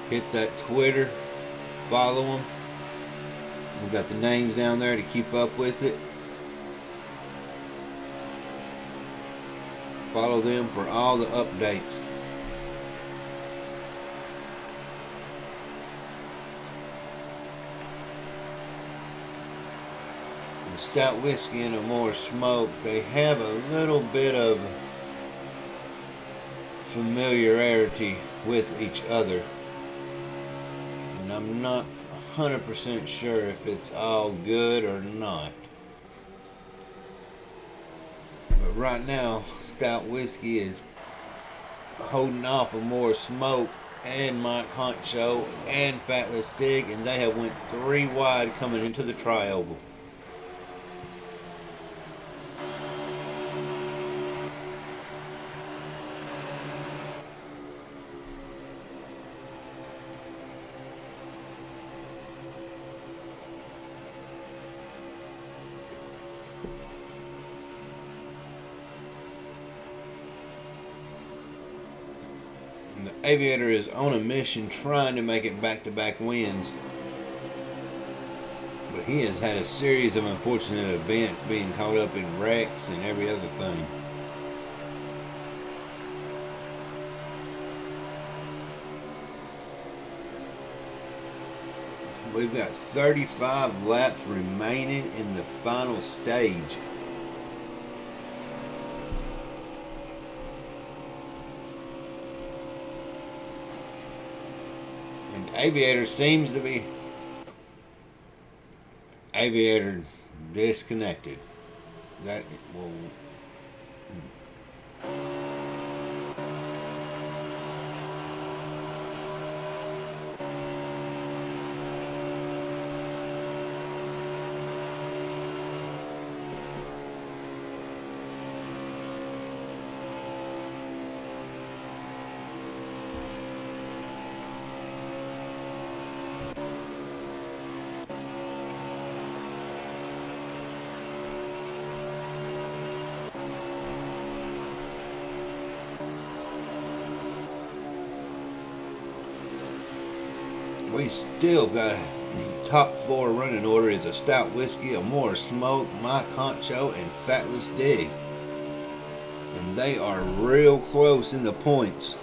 Hit that Twitter, follow them. We've got the names down there to keep up with it. Follow them for all the updates. Stout Whiskey and a More Smoke, they have a little bit of familiarity with each other, and I'm not 100% sure if it's all good or not. But right now, Stout Whiskey is holding off a More Smoke and Mike Honcho and Fatless Dig, and they have went 3 wide coming into the tri-oval. The Aviator is on a mission trying to make it back-to-back wins. But he has had a series of unfortunate events, being caught up in wrecks and every other thing. We've got 35 laps remaining in the final stage. And Aviator disconnected. That will We still got top four running order is a stout whiskey, a more smoke, Mike Honcho, and Fatless Dig. And they are real close in the points.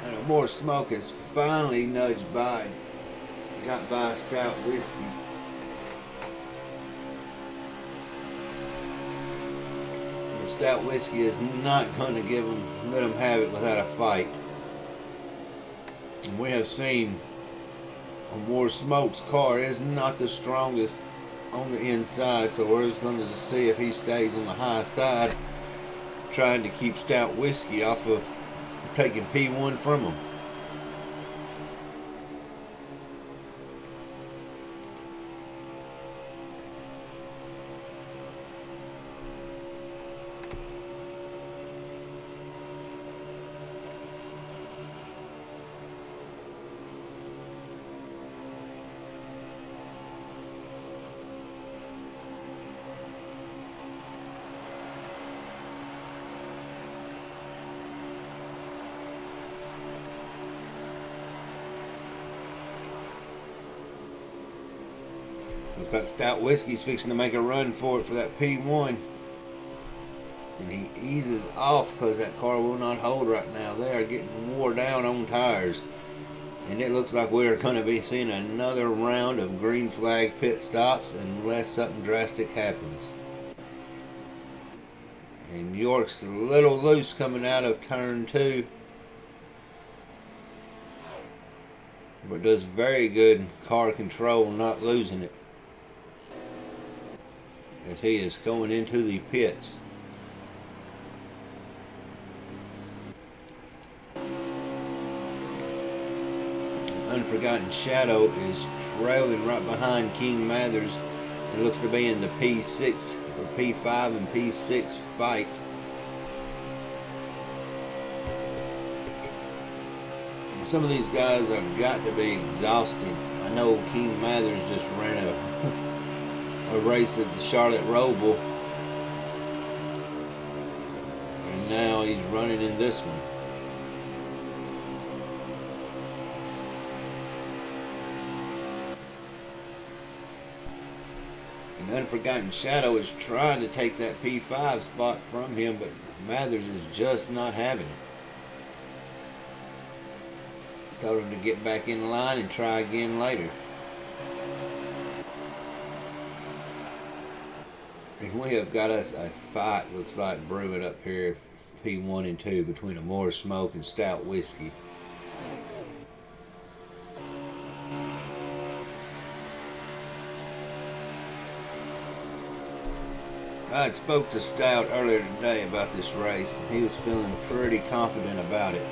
And a more smoke has finally nudged by, got by stout whiskey. The stout whiskey is not going to let them have it without a fight. And we have seen a more smoke's car is not the strongest on the inside, so we're just going to see if he stays on the high side, trying to keep stout whiskey off of taking P1 from him. Looks like stout whiskey's fixing to make a run for it for that P1. And he eases off because that car will not hold right now. They are getting wore down on tires. And it looks like we're going to be seeing another round of green flag pit stops unless something drastic happens. And York's a little loose coming out of turn 2. But does very good car control, not losing it, as he is going into the pits. Unforgotten Shadow is trailing right behind King Mathers. It looks to be in the P6 or P5 and P6 fight. Some of these guys have got to be exhausted. I know King Mathers just ran a race at the Charlotte Roval, and now he's running in this one. And Unforgotten Shadow is trying to take that P5 spot from him, but Mathers is just not having it. Told him to get back in line and try again later. And we have got us a fight, looks like, brewing up here, P1 and 2, between a more smoke and stout whiskey. I had spoke to Stout earlier today about this race, and he was feeling pretty confident about it.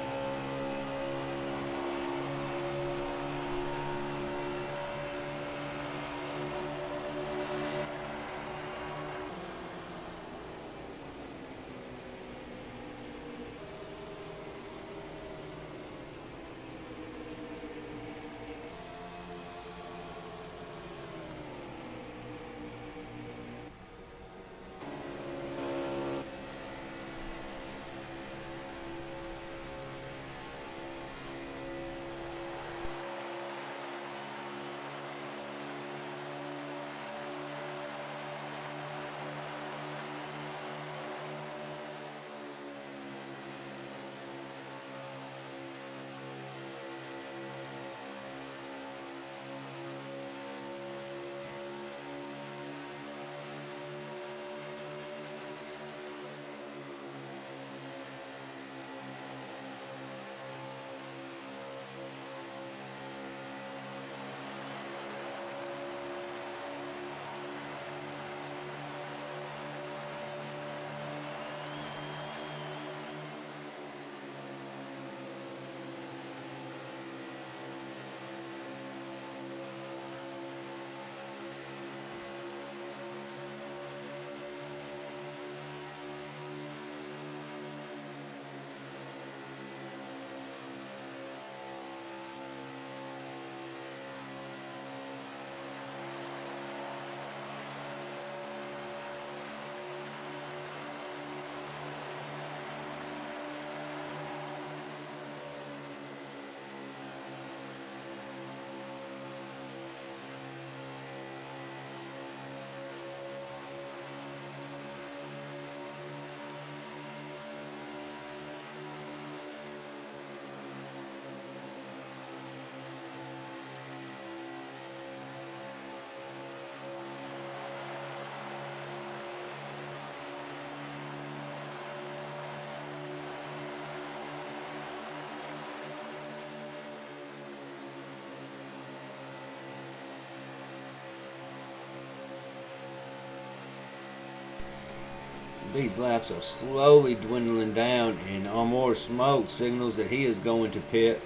These laps are slowly dwindling down, and more smoke signals that he is going to pit.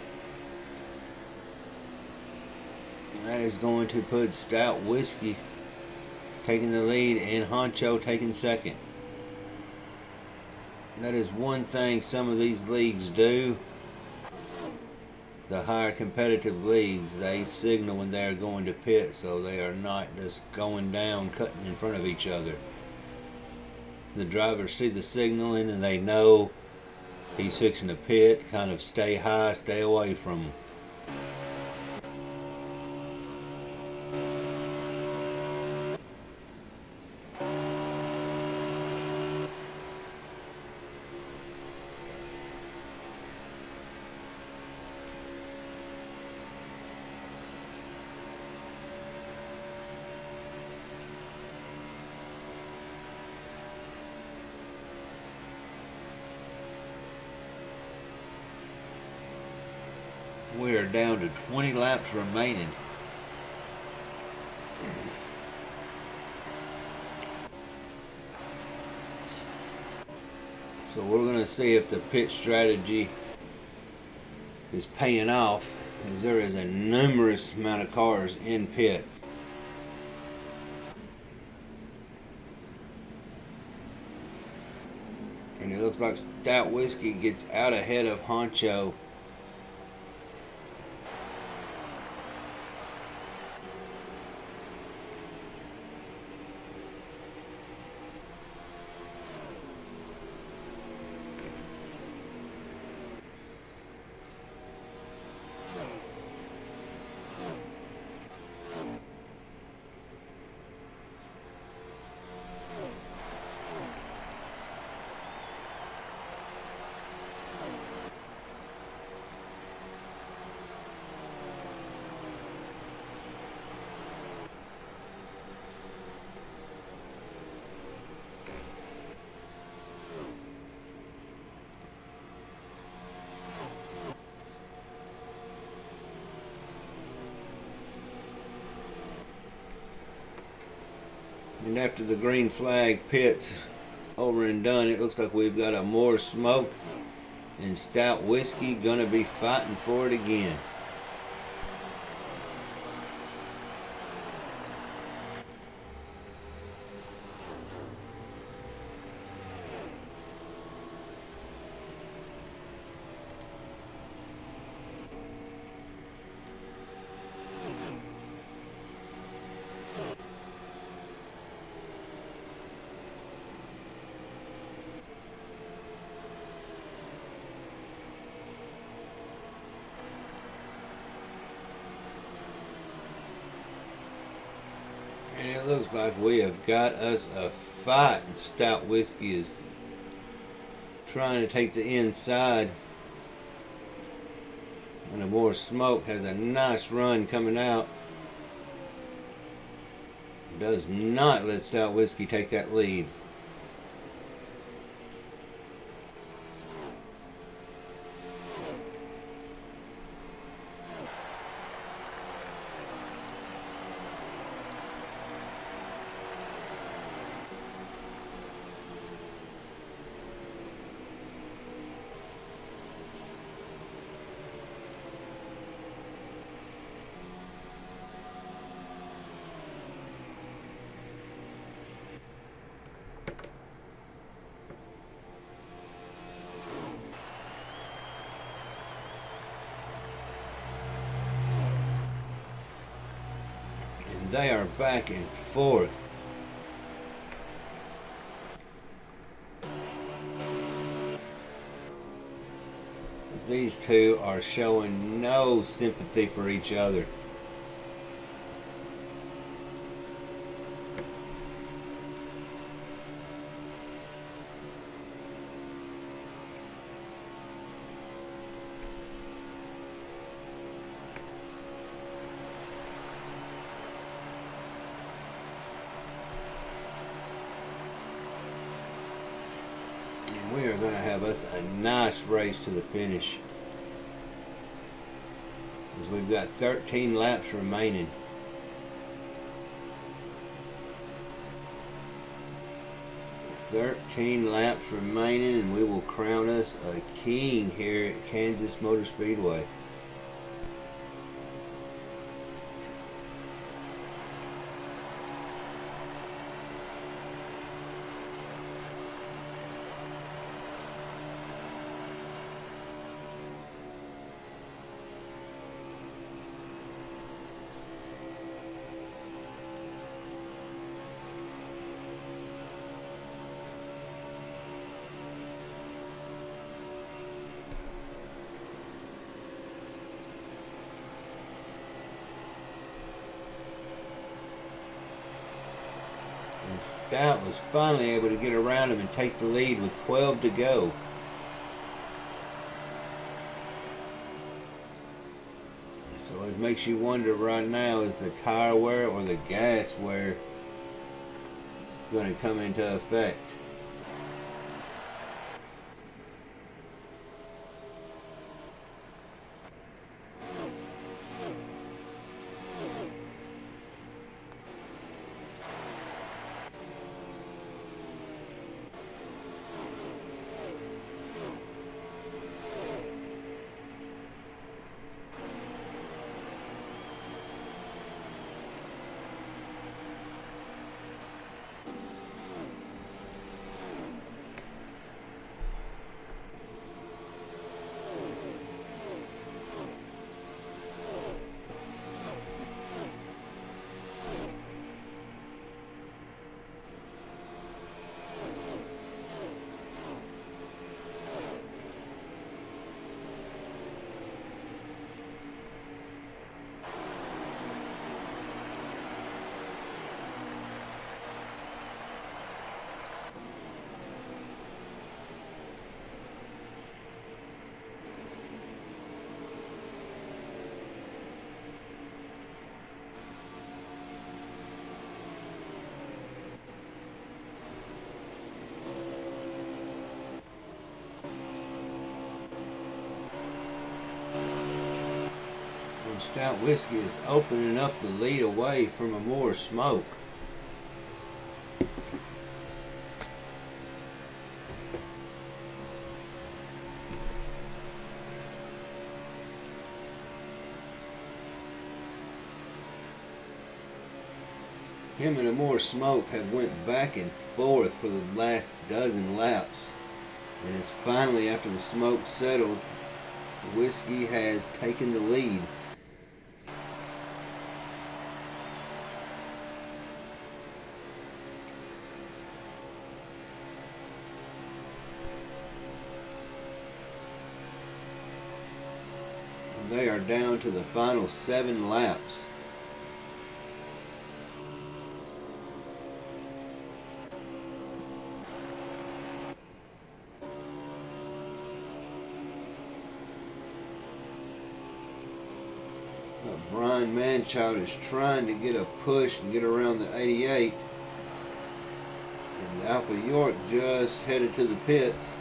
And that is going to put Stout Whiskey taking the lead and Honcho taking second. And that is one thing some of these leagues do. The higher competitive leagues, they signal when they are going to pit, so they are not just going down, cutting in front of each other. The drivers see the signaling and they know he's fixing to pit, kind of stay high, stay away from him. We are down to 20 laps remaining. So we're going to see if the pit strategy is paying off, as there is a numerous amount of cars in pits. And it looks like Stout Whiskey gets out ahead of Honcho. And after the green flag pit's over and done, it looks like we've got a more smoke and Stout Whiskey gonna be fighting for it again. And it looks like we have got us a fight. Stout Whiskey is trying to take the inside. And the more smoke has a nice run coming out. Does not let Stout Whiskey take that lead. They are back and forth. These two are showing no sympathy for each other. We are going to have us a nice race to the finish, as we've got 13 laps remaining. 13 laps remaining, and we will crown us a king here at Kansas Motor Speedway. And Stout was finally able to get around him and take the lead with 12 to go. So it makes you wonder right now, is the tire wear or the gas wear going to come into effect? Stout Whiskey is opening up the lead away from a more smoke. Him and a more smoke have went back and forth for the last dozen laps. And it's finally, after the smoke settled, Whiskey has taken the lead. They are down to the final 7 laps. Brian Manchild is trying to get a push and get around the 88. And Alpha York just headed to the pits.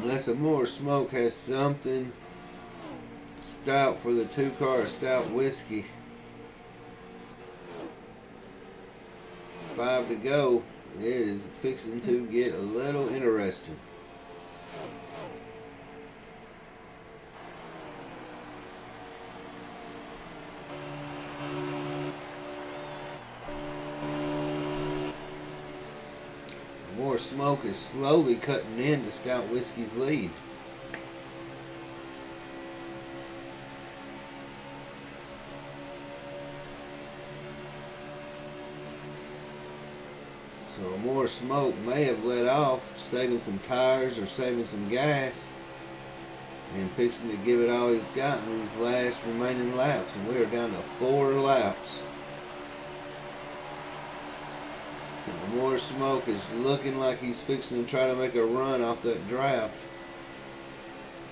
Unless a more smoke has something stout for the 2-car Stout Whiskey. 5 to go. It is fixing to get a little interesting. More smoke is slowly cutting into Stout Whiskey's lead. So more smoke may have let off, saving some tires or saving some gas, and fixing to give it all he's got in these last remaining laps. And we are down to 4 laps. And more smoke is looking like he's fixing to try to make a run off that draft.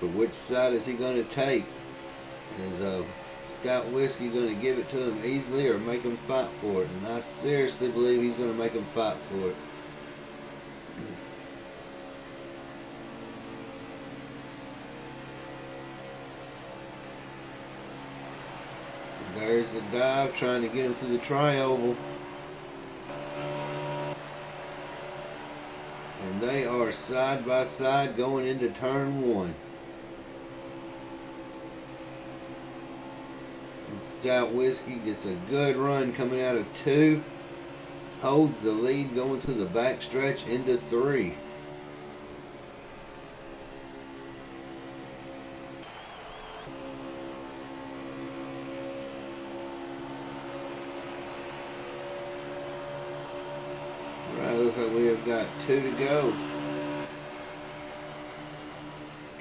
But which side is he going to take? Is Stout Whiskey going to give it to him easily or make him fight for it? And I seriously believe he's going to make him fight for it. There's the dive, trying to get him through the tri-oval. And they are side by side going into turn one. And Stout Whiskey gets a good run coming out of two. Holds the lead going through the backstretch into three. Right, looks like we have got two to go.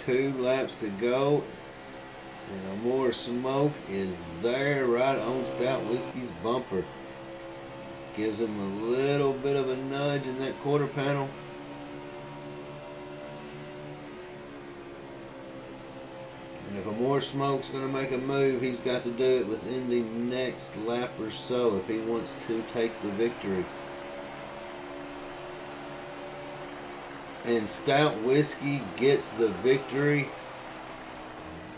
2 laps to go. And more smoke is there right on Stout Whiskey's bumper. Gives him a little bit of a nudge in that quarter panel. And if more smoke's going to make a move, he's got to do it within the next lap or so if he wants to take the victory. And Stout Whiskey gets the victory.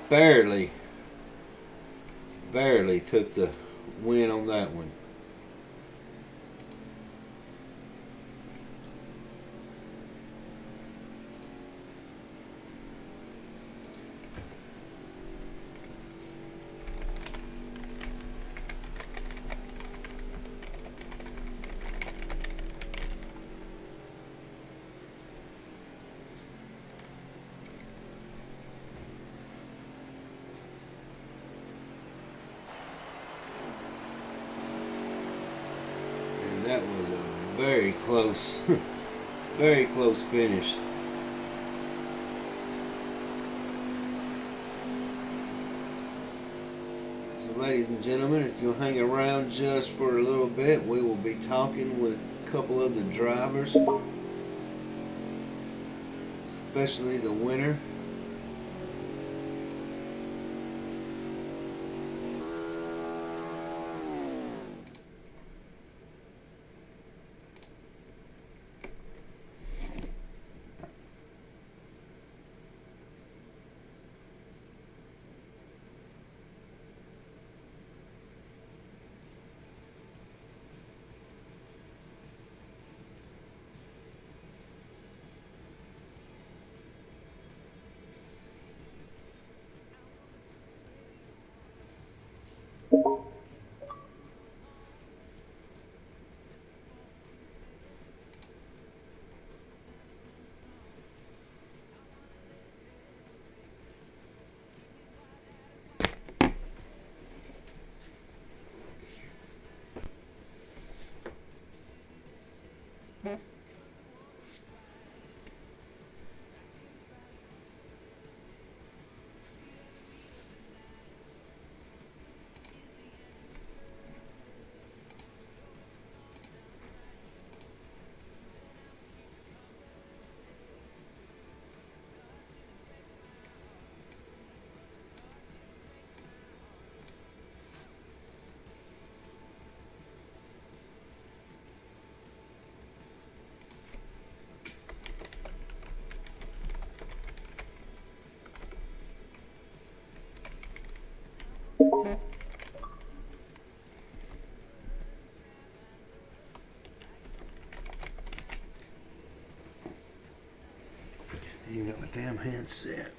Barely took the win on that one. That was a very close, very close finish. So ladies and gentlemen, if you'll hang around just for a little bit, we will be talking with a couple of the drivers, especially the winner. You got my damn handset.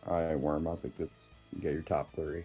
All right, Worm. I think that's you get your top three.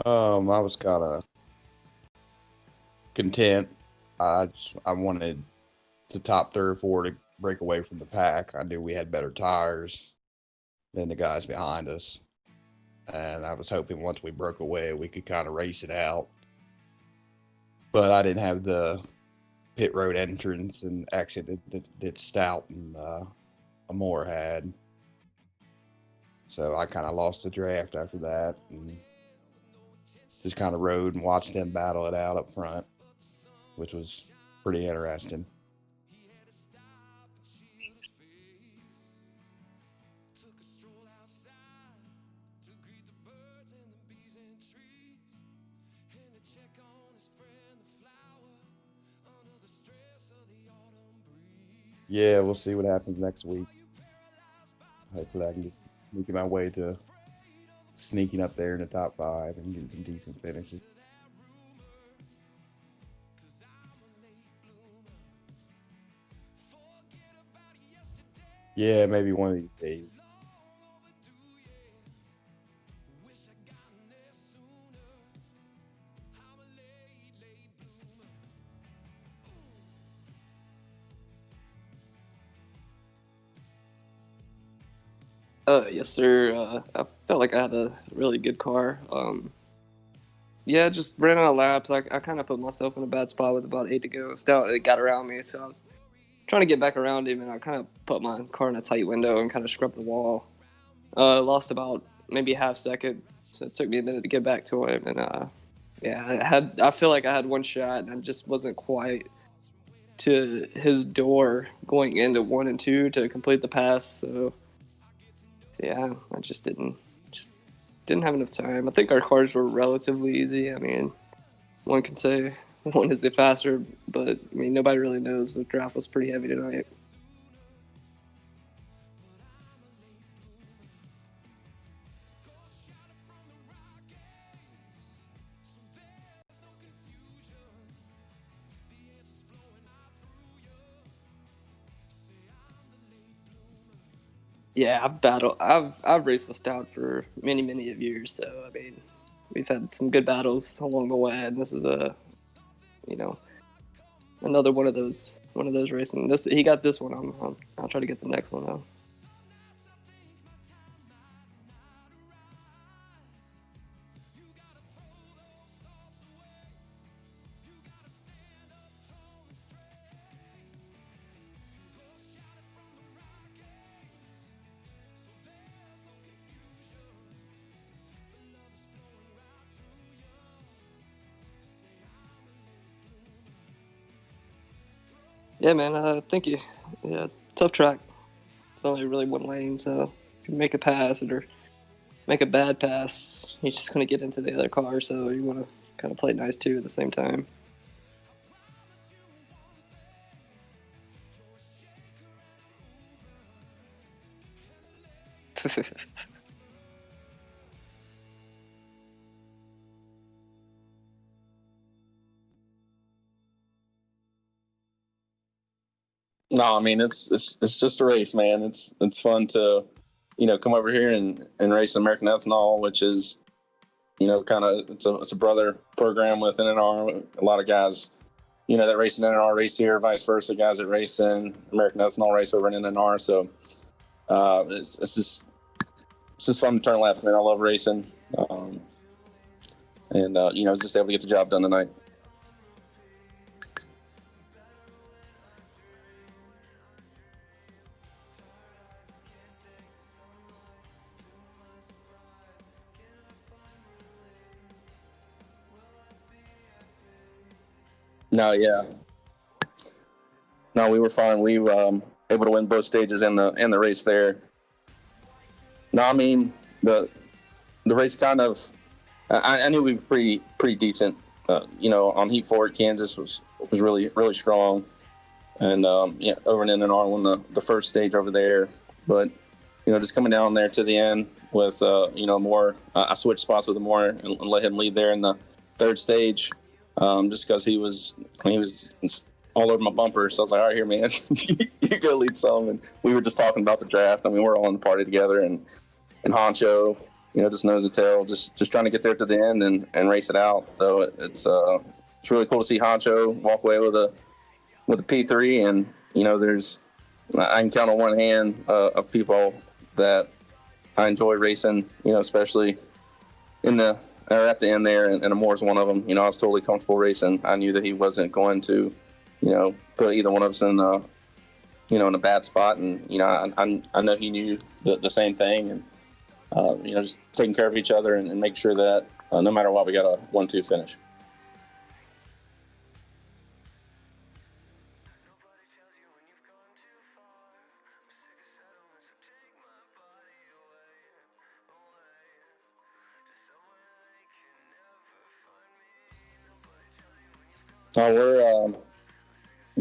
I was kind of content. I wanted the top 3 or 4 to break away from the pack. I knew we had better tires than the guys behind us, and I was hoping once we broke away, we could kind of race it out. But I didn't have the pit road entrance and exit that Stout and Amore had, so I kind of lost the draft after that, and just kind of rode and watched them battle it out up front, which was pretty interesting. Yeah, we'll see what happens next week. Hopefully I can just sneaking my way to sneaking up there in the top 5 and getting some decent finishes. Yeah, maybe one of these days. Yes, sir. I felt like I had a really good car. Yeah, just ran out of laps. I kind of put myself in a bad spot with about 8 to go. Stout it got around me, so I was trying to get back around him, and I kind of put my car in a tight window and kind of scrubbed the wall. Lost about maybe half second, so it took me a minute to get back to him. And yeah, I feel like I had one shot, and I just wasn't quite to his door going into 1 and 2 to complete the pass. So yeah, I just didn't have enough time. I think our cars were relatively easy. I mean, one can say one is the faster, but I mean nobody really knows. The draft was pretty heavy tonight. Yeah, I've raced with Stout for many of years, so I mean, we've had some good battles along the way, and this is you know, another one of those racing. This he got this one. I'll try to get the next one though. Yeah, man. Thank you. Yeah, it's a tough track. It's only really one lane, so if you make a pass or make a bad pass, you're just gonna get into the other car. So you want to kind of play nice too at the same time. No, I mean it's just a race, man. It's fun to, come over here and race American Ethanol, which is, kind of it's a brother program with NNR. A lot of guys, that race in NNR race here, vice versa. Guys that race in American Ethanol race over in NNR. So it's just fun to turn laps, man. I love racing, and I was just able to get the job done tonight. No, yeah, no, we were fine. We were able to win both stages in the race there. No, I mean the race kind of. I knew we were pretty decent. On Heat 4, Kansas was really strong, and over in Ethanol won the first stage over there. But just coming down there to the end with more, I switched spots with Moore and let him lead there in the third stage, just because he was all over my bumper. So I was like, all right, here, man, you go lead some. And we were just talking about the draft. I mean, we're all in the party together, and Honcho, just nose to tail, just trying to get there to the end and race it out. So it's really cool to see Honcho walk away with a P3, and I can count on one hand of people that I enjoy racing, especially at the end there, and Moore's one of them. I was totally comfortable racing. I knew that he wasn't going to, put either one of us in in a bad spot, and I know he knew the same thing, and just taking care of each other and make sure that no matter what, we got a 1-2 finish.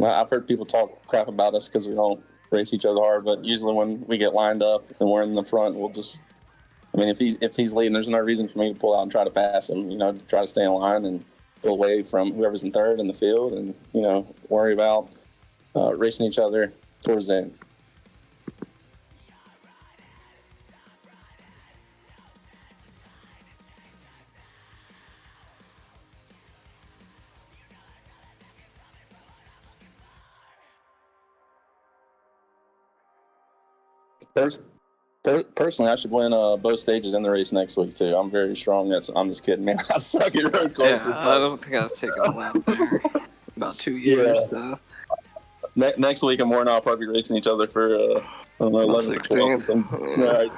I've heard people talk crap about us because we don't race each other hard, but usually when we get lined up and we're in the front, we'll just. I mean, if he's leading, there's no reason for me to pull out and try to pass him. To try to stay in line and pull away from whoever's in third in the field, and worry about racing each other towards the end. Personally, I should win both stages in the race next week too. I'm very strong. I'm just kidding, man. I suck at road courses. Yeah, I don't think I've taken a lap there about 2 years. Yeah. So Next week, I'm and I'll probably be racing each other for 11 to 12. Right.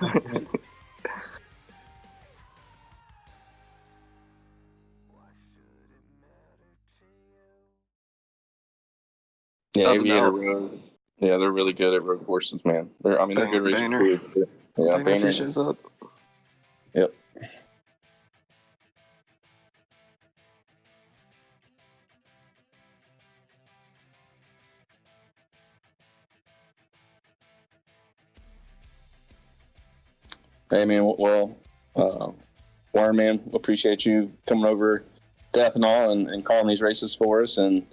Yeah, Aviator. Yeah, they're really good at road courses, man. They're good racers too. Yeah, Banner shows up. Yep. Hey, man. Well, Warren, man, appreciate you coming over to Ethanol and calling these races for us, and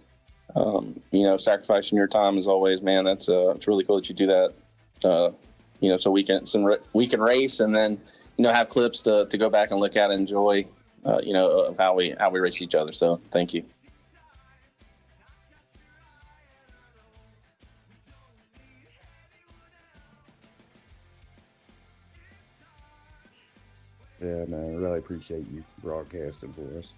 sacrificing your time as always, man. It's really cool that you do that. So we can race, and then have clips to go back and look at and enjoy. Of how we race each other. So thank you. Yeah, man, I really appreciate you broadcasting for us.